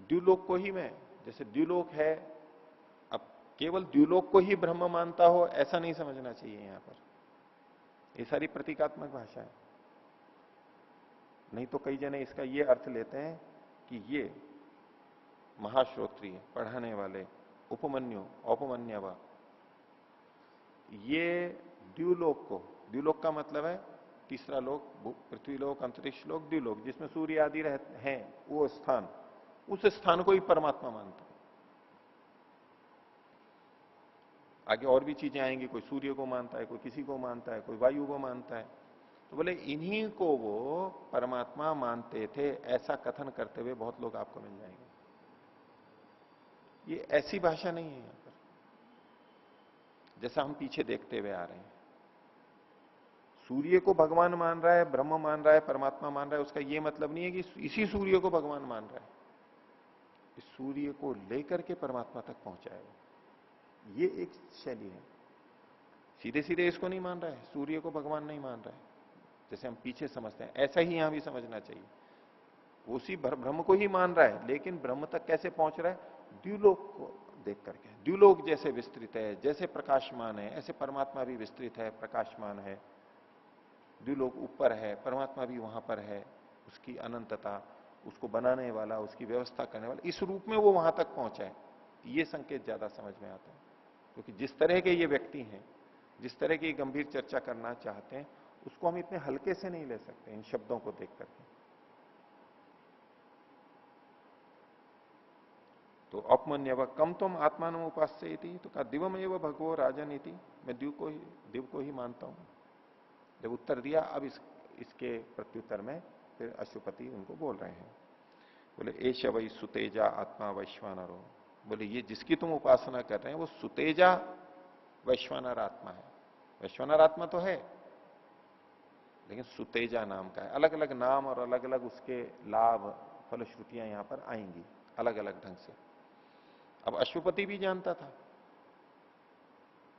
द्युलोक को ही मैं, जैसे द्युलोक है, अब केवल द्युलोक को ही ब्रह्म मानता हो ऐसा नहीं समझना चाहिए यहां पर। ये सारी प्रतीकात्मक भाषा है, नहीं तो कई जने इसका ये अर्थ लेते हैं कि ये महाश्रोत्रीय, पढ़ाने वाले, उपमन्यु, औपमन्यवा, ये द्युलोक को, द्युलोक का मतलब है तीसरा लोक, पृथ्वीलोक, अंतरिक्ष लोक, द्युलोक, जिसमें सूर्य आदि हैं, वो स्थान, उस स्थान को ही परमात्मा मानता है। आगे और भी चीजें आएंगी, कोई सूर्य को मानता है, कोई किसी को मानता है, कोई वायु को मानता है। तो बोले इन्हीं को वो परमात्मा मानते थे, ऐसा कथन करते हुए बहुत लोग आपको मिल जाएंगे। ये ऐसी भाषा नहीं है यहां पर जैसा हम पीछे देखते हुए आ रहे हैं। सूर्य को भगवान मान रहा है, ब्रह्म मान रहा है, परमात्मा मान रहा है, उसका यह मतलब नहीं है कि इसी सूर्य को भगवान मान रहा है। इस सूर्य को लेकर के परमात्मा तक पहुंचाएगा, ये एक शैली है। सीधे सीधे इसको नहीं मान रहा है, सूर्य को भगवान नहीं मान रहा है, जैसे हम पीछे समझते हैं, ऐसा ही यहां भी समझना चाहिए। उसी ब्रह्म को ही मान रहा है, लेकिन ब्रह्म तक कैसे पहुंच रहा है, द्युलोक को, देख करके। द्युलोक जैसे विस्तृत है, जैसे प्रकाशमान है, ऐसे परमात्मा भी विस्तृत है, प्रकाशमान है। द्युलोक ऊपर है, परमात्मा भी वहां पर है, उसकी अनंतता, उसको बनाने वाला, उसकी व्यवस्था करने वाला, इस रूप में वो वहां तक पहुंचा है। ये संकेत ज्यादा समझ में आता है, क्योंकि जिस तरह के ये व्यक्ति हैं, जिस तरह की गंभीर चर्चा करना चाहते हैं, उसको हम इतने हल्के से नहीं ले सकते इन शब्दों को देख करके। तो अपमन्यव कम तुम आत्मान उपास्य तो कहा दिवम एवं भगवो राजन इति, मैं दिव को ही मानता हूं। जब उत्तर दिया, अब इसके प्रत्युत्तर में फिर अशुपति उनको बोल रहे हैं, बोले एश वै सुतेजा आत्मा वैश्वानरो, बोले ये जिसकी तुम उपासना कर रहे हैं वो सुतेजा वैश्वानर आत्मा है। वैश्वानर आत्मा तो है, लेकिन सुतेजा नाम का है। अलग अलग नाम और अलग अलग उसके लाभ फलश्रुतियां यहां पर आएंगी अलग अलग ढंग से। अब अशुपति भी जानता था।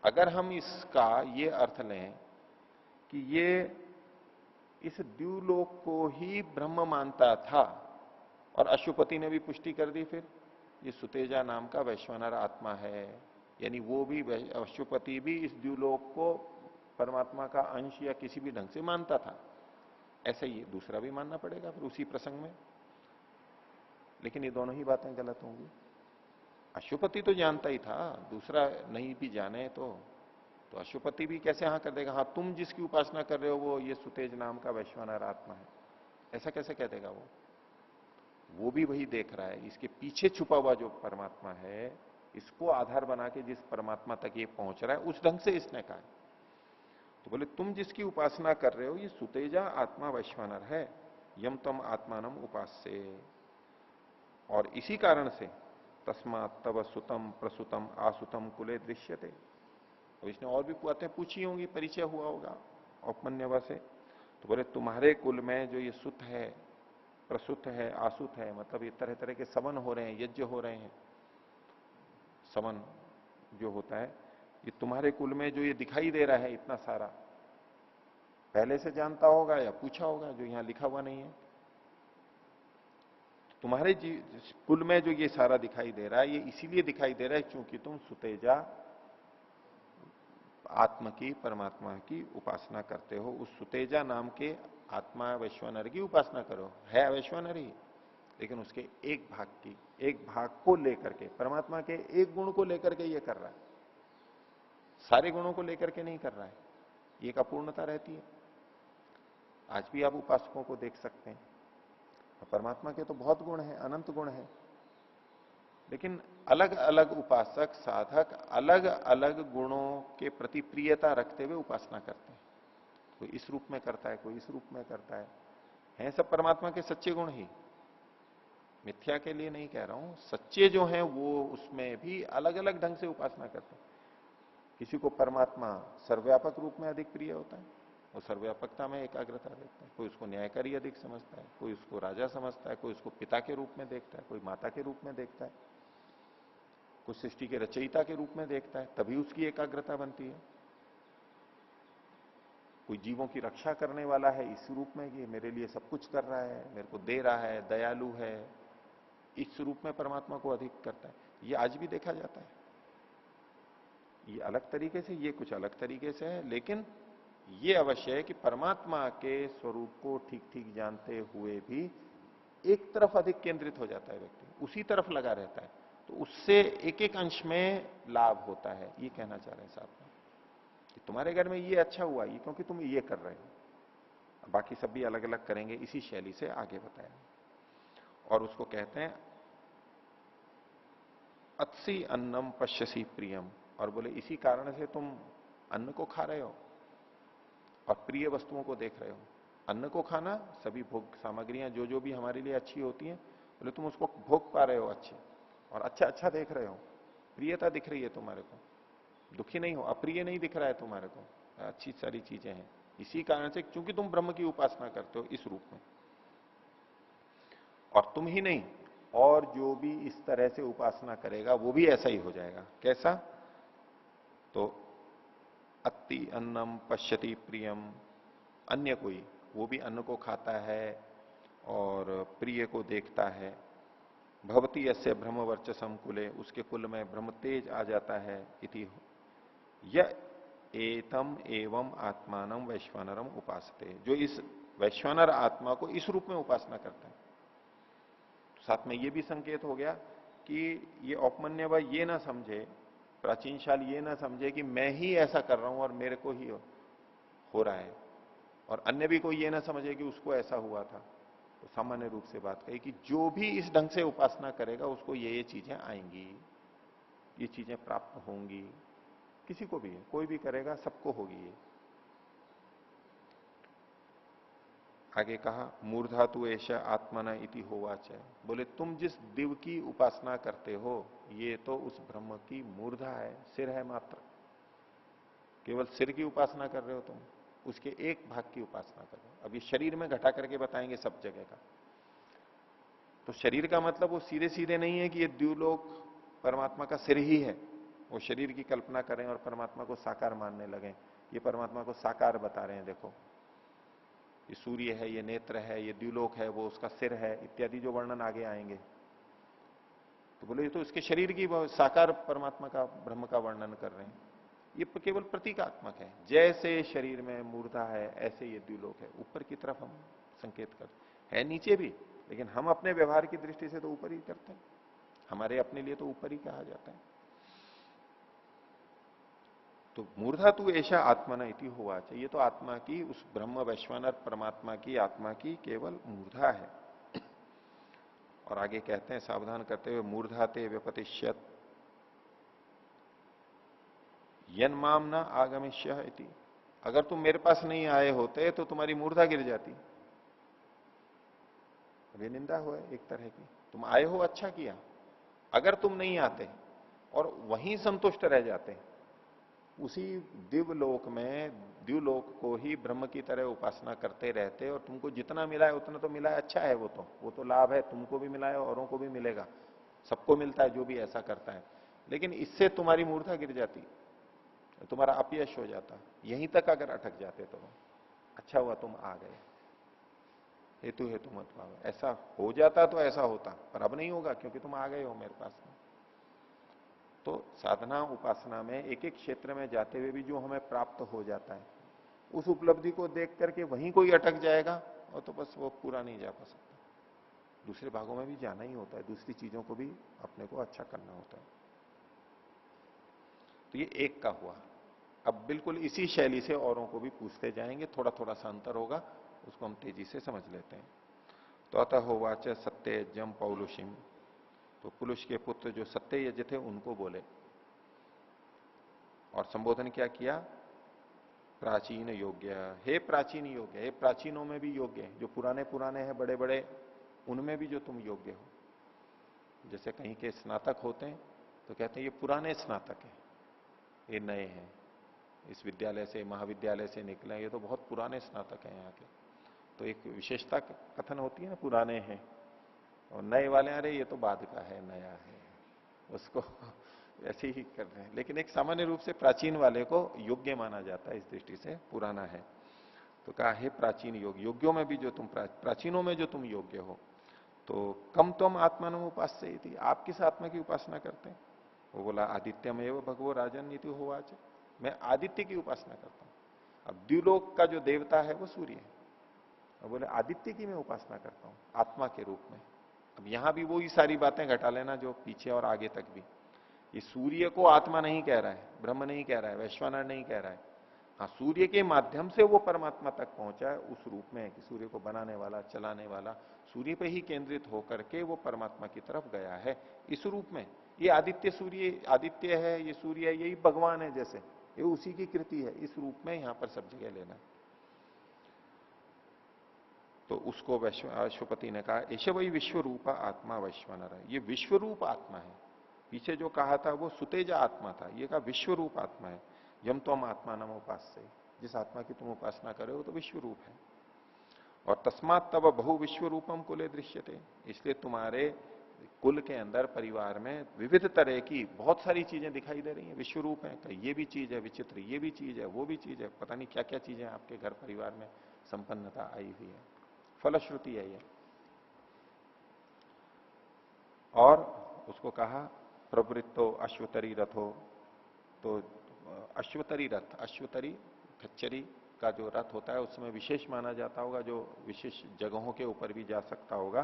अगर हम इसका ये अर्थ लें कि ये इस द्युलोक को ही ब्रह्म मानता था, और अशुपति ने भी पुष्टि कर दी, फिर ये सुतेजा नाम का वैश्वानर आत्मा है, यानी वो भी अशुपति भी इस द्युलोक को परमात्मा का अंश या किसी भी ढंग से मानता था। ऐसे ही दूसरा भी मानना पड़ेगा फिर उसी प्रसंग में। लेकिन ये दोनों ही बातें गलत होंगी। अशुपति तो जानता ही था, दूसरा नहीं भी जाने तो अशुपति भी कैसे हाँ कर देगा, हाँ तुम जिसकी उपासना कर रहे हो वो ये सुतेज नाम का वैश्वानर आत्मा है, ऐसा कैसे कह देगा वो भी वही देख रहा है। इसके पीछे छुपा हुआ जो परमात्मा है, इसको आधार बना के जिस परमात्मा तक ये पहुंच रहा है, उस ढंग से इसने कहा। तो बोले तुम जिसकी उपासना कर रहे हो ये सुतेजा आत्मा वैश्वानर है, यम तम आत्मानम उपास्य, और इसी कारण से तस्मात् तव सुतम प्रसुतम आसुतम कुले दृश्यते। तो इसने और भी बातें पूछी होंगी, परिचय हुआ होगा औपमन्यवा से। तो बोले तुम्हारे कुल में जो ये सुत है, प्रसुत है, आसुत है, मतलब ये तरह तरह के सवन हो रहे हैं, यज्ञ हो रहे हैं। सवन जो होता है, ये तुम्हारे कुल में जो ये दिखाई दे रहा है इतना सारा, पहले से जानता होगा या पूछा होगा, जो यहां लिखा हुआ नहीं है। तुम्हारे कुल में जो ये सारा दिखाई दे रहा है, ये इसीलिए दिखाई दे रहा है क्योंकि तुम सुतेजा आत्मा की, परमात्मा की उपासना करते हो। उस सुतेजा नाम के आत्मा वैश्वानर की उपासना करो, है वैश्वानर ही, लेकिन उसके एक भाग की, एक भाग को लेकर के, परमात्मा के एक गुण को लेकर के ये कर रहा है, सारे गुणों को लेकर के नहीं कर रहा है। एक अपूर्णता रहती है। आज भी आप उपासकों को देख सकते हैं, परमात्मा के तो बहुत गुण हैं, अनंत गुण हैं, लेकिन अलग अलग उपासक साधक अलग अलग गुणों के प्रति प्रियता रखते हुए उपासना करते हैं। कोई इस रूप में करता है, कोई इस रूप में करता है सब परमात्मा के सच्चे गुण ही, मिथ्या के लिए नहीं कह रहा हूं, सच्चे जो हैं वो उसमें भी अलग अलग ढंग से उपासना करते हैं। किसी को परमात्मा सर्वव्यापक रूप में अधिक प्रिय होता है, वो सर्वव्यापकता में एकाग्रता देखता है। कोई उसको न्यायकारी अधिक समझता है, कोई उसको राजा समझता है, कोई उसको पिता के रूप में देखता है, कोई माता के रूप में देखता है, कोई सृष्टि के रचयिता के रूप में देखता है, तभी उसकी एकाग्रता बनती है। कोई जीवों की रक्षा करने वाला है इस रूप में कि मेरे लिए सब कुछ कर रहा है, मेरे को दे रहा है, दयालु है, इस रूप में परमात्मा को अधिक करता है। ये आज भी देखा जाता है। ये अलग तरीके से, ये कुछ अलग तरीके से है, लेकिन ये अवश्य है कि परमात्मा के स्वरूप को ठीक ठीक जानते हुए भी एक तरफ अधिक केंद्रित हो जाता है व्यक्ति, उसी तरफ लगा रहता है, तो उससे एक एक अंश में लाभ होता है। ये कहना चाह रहे हैं साहब कि तुम्हारे घर में ये अच्छा हुआ, ये क्योंकि तुम ये कर रहे हो, बाकी सब भी अलग अलग करेंगे, इसी शैली से आगे बताया। और उसको कहते हैं अत्सी अन्नम पश्यसी प्रियम, और बोले इसी कारण से तुम अन्न को खा रहे हो और प्रिय वस्तुओं को देख रहे हो। अन्न को खाना, सभी भोग सामग्रियां जो जो भी हमारे लिए अच्छी होती हैं, बोले तुम उसको भोग पा रहे हो अच्छी, और अच्छा अच्छा देख रहे हो, प्रियता दिख रही है तुम्हारे को, दुखी नहीं हो, अप्रिय नहीं दिख रहा है तुम्हारे को, अच्छी सारी चीजें हैं। इसी कारण से क्योंकि तुम ब्रह्म की उपासना करते हो इस रूप में, और तुम ही नहीं, और जो भी इस तरह से उपासना करेगा वो भी ऐसा ही हो जाएगा। कैसा? तो अति अन्नम पश्यति प्रियम, अन्य कोई वो भी अन्न को खाता है और प्रिय को देखता है, भवती यस्य ब्रह्म वर्चसम कुले, उसके कुल में ब्रह्म तेज आ जाता है। इति य एतम एवं आत्मानम वैश्वानरम उपासते, जो इस वैश्वानर आत्मा को इस रूप में उपासना करता है। तो साथ में ये भी संकेत हो गया कि ये औपमन्य ये ना समझे, प्राचीनशाल ये ना समझे कि मैं ही ऐसा कर रहा हूं और मेरे को ही हो रहा है, और अन्य भी कोई ये ना समझे कि उसको ऐसा हुआ था। तो सामान्य रूप से बात कही कि जो भी इस ढंग से उपासना करेगा उसको ये चीजें आएंगी, ये चीजें प्राप्त होंगी। किसी को भी है, कोई भी करेगा सबको होगी ये। आगे कहा मूर्धातु ऐसा आत्मना इति होवाच, बोले तुम जिस दिव की उपासना करते हो ये तो उस ब्रह्म की मूर्धा है, सिर है मात्र। केवल सिर की उपासना कर रहे हो तुम, उसके एक भाग की उपासना कर रहे हो। अब ये शरीर में घटा करके बताएंगे सब जगह का। तो शरीर का मतलब वो सीधे सीधे नहीं है कि ये द्व्युलोक परमात्मा का सिर ही है, वो शरीर की कल्पना करें और परमात्मा को साकार मानने लगे। ये परमात्मा को साकार बता रहे हैं, देखो ये सूर्य है, ये नेत्र है, ये द्व्युलोक है, वो उसका सिर है, इत्यादि जो वर्णन आगे आएंगे। तो बोले ये तो इसके शरीर की साकार परमात्मा का ब्रह्म का वर्णन कर रहे हैं। ये केवल प्रतीकात्मक है, जैसे शरीर में मूर्धा है ऐसे ये द्व्युलोक है। ऊपर की तरफ हम संकेत कर है, नीचे भी, लेकिन हम अपने व्यवहार की दृष्टि से तो ऊपर ही करते हैं, हमारे अपने लिए तो ऊपर ही कहा जाता है। तो मूर्धा तू ऐसा आत्मना इति हुआ चाहिए, तो आत्मा की उस ब्रह्म वैश्वानर परमात्मा की आत्मा की केवल मूर्धा है। और आगे कहते हैं सावधान करते हुए मूर्धा ते व्यपतिष्यत यन्माम न आगमिष्य इति, अगर तुम मेरे पास नहीं आए होते तो तुम्हारी मूर्धा गिर जाती। अभी निंदा हुआ है एक तरह की, तुम आए हो अच्छा किया, अगर तुम नहीं आते और वहीं संतुष्ट रह जाते, उसी दिव्यलोक में द्व्युलोक को ही ब्रह्म की तरह उपासना करते रहते, और तुमको जितना मिला है उतना तो मिला है, अच्छा है, वो तो लाभ है, तुमको भी मिला है औरों को भी मिलेगा, सबको मिलता है जो भी ऐसा करता है। लेकिन इससे तुम्हारी मूर्धा गिर जाती, तुम्हारा अपयश हो जाता। यहीं तक अगर अटक जाते तो अच्छा हुआ तुम आ गए, हेतु हेतु मत भाव, ऐसा हो जाता तो ऐसा होता, पर अब नहीं होगा क्योंकि तुम आ गए हो मेरे पास में। तो साधना उपासना में एक एक क्षेत्र में जाते हुए भी जो हमें प्राप्त हो जाता है, उस उपलब्धि को देख करके वहीं कोई अटक जाएगा और तो बस वो पूरा नहीं जा पा सकता। दूसरे भागों में भी जाना ही होता है, दूसरी चीजों को भी अपने को अच्छा करना होता है। तो ये एक का हुआ। अब बिल्कुल इसी शैली से औरों को भी पूछते जाएंगे, थोड़ा थोड़ा सा अंतर होगा, उसको हम तेजी से समझ लेते हैं। तो अतः होवाच सत्य जम पौलुषिम, तो पुलुष के पुत्र जो सत्य यज्ञ थे उनको बोले, और संबोधन क्या किया, प्राचीन योग्य, हे प्राचीन योग्य, हे प्राचीनों में भी योग्य है, जो पुराने पुराने हैं बड़े बड़े, उनमें भी जो तुम योग्य हो। जैसे कहीं के स्नातक होते हैं तो कहते हैं ये पुराने स्नातक हैं, ये नए हैं, इस विद्यालय से महाविद्यालय से निकले, ये तो बहुत पुराने स्नातक हैं यहाँ के। तो एक विशेषता कथन होती है ना, पुराने हैं, और नए वाले अरे ये तो बाद का है, नया है, उसको ऐसे ही कर रहे हैं। लेकिन एक सामान्य रूप से प्राचीन वाले को योग्य माना जाता है, इस दृष्टि से पुराना है। तो कहा है प्राचीन योग, योग्यों में भी जो तुम प्राचीनों में जो तुम योग्य हो। तो कम तुम आत्मानो उपास्य थी, आप किस आत्मा की उपासना करते हैं। वो बोला आदित्यम एवं भगवो राजन नीति हो आज, मैं आदित्य की उपासना करता हूं। अब द्व्युलोक का जो देवता है वो सूर्य है, और बोले आदित्य की मैं उपासना करता हूं आत्मा के रूप में। अब यहां भी वही सारी बातें घटा लेना जो पीछे और आगे तक भी। ये सूर्य को आत्मा नहीं कह रहा है, ब्रह्म नहीं कह रहा है, वैश्वानर नहीं कह रहा है। हाँ, सूर्य के माध्यम से वो परमात्मा तक पहुंचा है उस रूप में कि सूर्य को बनाने वाला, चलाने वाला, सूर्य पे ही केंद्रित होकर के वो परमात्मा की तरफ गया है इस रूप में। ये आदित्य सूर्य, आदित्य है, ये सूर्य है, यही भगवान है, जैसे ये उसी की कृति है, इस रूप में यहां पर सब जगह लेना। तो उसको अश्वपति ने कहा ऐसे वही विश्व रूप आत्मा वैश्वानर है, ये विश्व रूप आत्मा है। पीछे जो कहा था वो सुतेज आत्मा था, ये कहा विश्व रूप आत्मा है। यम तुम आत्मा नम उपास्य, जिस आत्मा की तुम उपासना करे हो तो विश्व रूप है। और तस्मात तब बहु विश्व रूपम कुले दृश्यते, इसलिए तुम्हारे कुल के अंदर परिवार में विविध तरह की बहुत सारी चीजें दिखाई दे रही हैं, विश्व रूप है। तो ये भी चीज है विचित्र, ये भी चीज है, वो भी चीज है, पता नहीं क्या क्या चीजें आपके घर परिवार में संपन्नता आई हुई है, फलश्रुति है ये। और उसको कहा प्रवृत्तो अश्वतरी रथो, तो अश्वतरी रथ, अश्वतरी खच्चरी का जो रथ होता है उसमें विशेष माना जाता होगा, जो विशेष जगहों के ऊपर भी जा सकता होगा।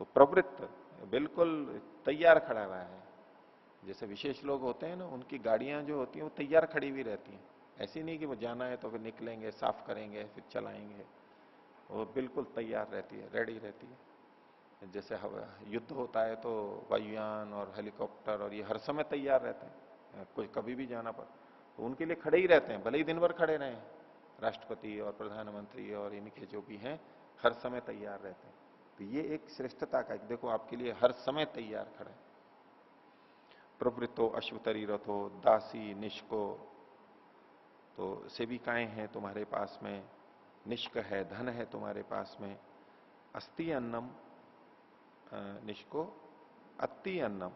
तो प्रवृत्त बिल्कुल तैयार खड़ा हुआ है। जैसे विशेष लोग होते हैं ना, उनकी गाड़ियां जो होती हैं वो तैयार खड़ी हुई रहती हैं। ऐसी नहीं कि वो जाना है तो फिर निकलेंगे, साफ करेंगे, फिर चलाएंगे। वो बिल्कुल तैयार रहती है, रेडी रहती है। जैसे युद्ध होता है तो वायुयान और हेलीकॉप्टर और ये हर समय तैयार रहते हैं, कोई कभी भी जाना पड़ तो उनके लिए खड़े ही रहते हैं, भले ही दिन भर खड़े रहें। राष्ट्रपति और प्रधानमंत्री और इनके जो भी हैं हर समय तैयार रहते हैं। तो ये एक श्रेष्ठता का, देखो आपके लिए हर समय तैयार खड़ा है। प्रवृत्तो अश्वतरी रथो दासी निष्को, तो सेविकाएं हैं तुम्हारे पास में, निष्क है, धन है तुम्हारे पास में। अस्ति अन्नम, निष्को अति अन्नम,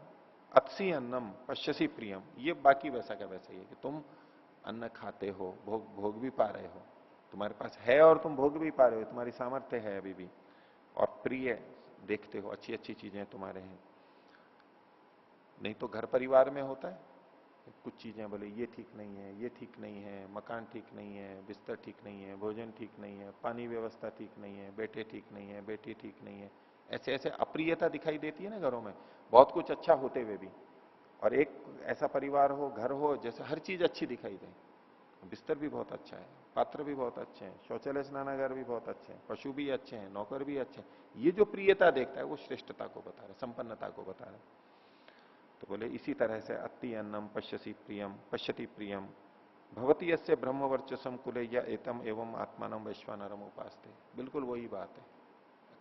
अत्सी अन्नम पश्यसी प्रियम, ये बाकी वैसा का वैसा ही है कि तुम अन्न खाते हो, भोग भोग भी पा रहे हो, तुम्हारे पास है और तुम भोग भी पा रहे हो, तुम्हारी सामर्थ्य है अभी भी, और प्रिय देखते हो, अच्छी अच्छी चीजें तुम्हारे हैं। नहीं तो घर परिवार में होता है कुछ चीजें बोले ये ठीक नहीं है, ये ठीक नहीं है, मकान ठीक नहीं है, बिस्तर ठीक नहीं है, भोजन ठीक नहीं है, पानी व्यवस्था ठीक नहीं है, बेटे ठीक नहीं है, बेटी ठीक नहीं है, ऐसे ऐसे अप्रियता दिखाई देती है ना घरों में, बहुत कुछ अच्छा होते हुए भी। और एक ऐसा परिवार हो, घर हो, जैसे हर चीज अच्छी दिखाई दे, बिस्तर भी बहुत अच्छा है, पात्र भी बहुत अच्छे हैं, शौचालय स्नानागार भी बहुत अच्छे हैं, पशु भी अच्छे हैं, नौकर भी अच्छे हैं, ये जो प्रियता देखता है वो श्रेष्ठता को बता रहा है, संपन्नता को बता रहा है। तो बोले इसी तरह से अति अन्नम पश्यसी प्रियम, पश्यति प्रियम भवती यस्य ब्रह्म वर्चसम कुले या एतम एवं आत्मानम वैश्वानरम उपासते, बिल्कुल वही बात है।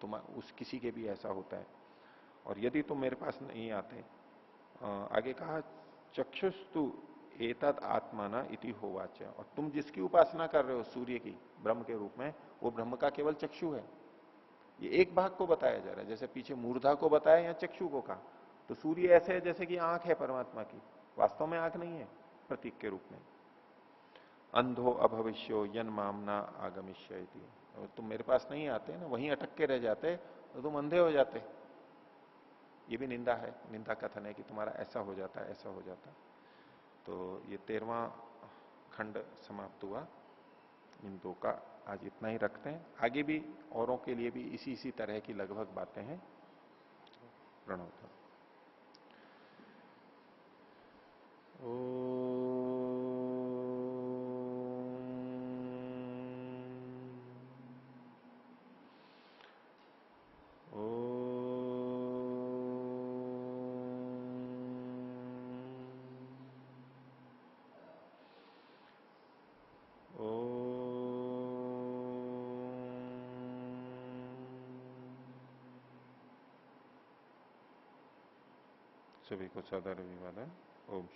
तुम उस किसी के भी ऐसा होता है। और यदि तुम मेरे पास नहीं आते, आगे कहा चक्षुस्तु एतद आत्माना इति होवाच, और तुम जिसकी उपासना कर रहे हो सूर्य की ब्रह्म के रूप में, वो ब्रह्म का केवल चक्षु है। ये एक भाग को बताया जा रहा है, जैसे पीछे मूर्धा को बताया या चक्षु को कहा। तो सूर्य ऐसे है जैसे कि आंख है परमात्मा की, वास्तव में आंख नहीं है, प्रतीक के रूप में। अंधो अभविष्यो यन मामना आगमिष्य, तुम मेरे पास नहीं आते ना, वहीं अटक के रह जाते तो तुम अंधे हो जाते। ये भी निंदा है, निंदा कथन है कि तुम्हारा ऐसा हो जाता है, ऐसा हो जाता। तो ये 13वां खंड समाप्त हुआ। इन दो का आज इतना ही रखते हैं, आगे भी औरों के लिए भी इसी तरह की लगभग बातें हैं। प्रणव था। सभी को सादर अभिवादन। ओम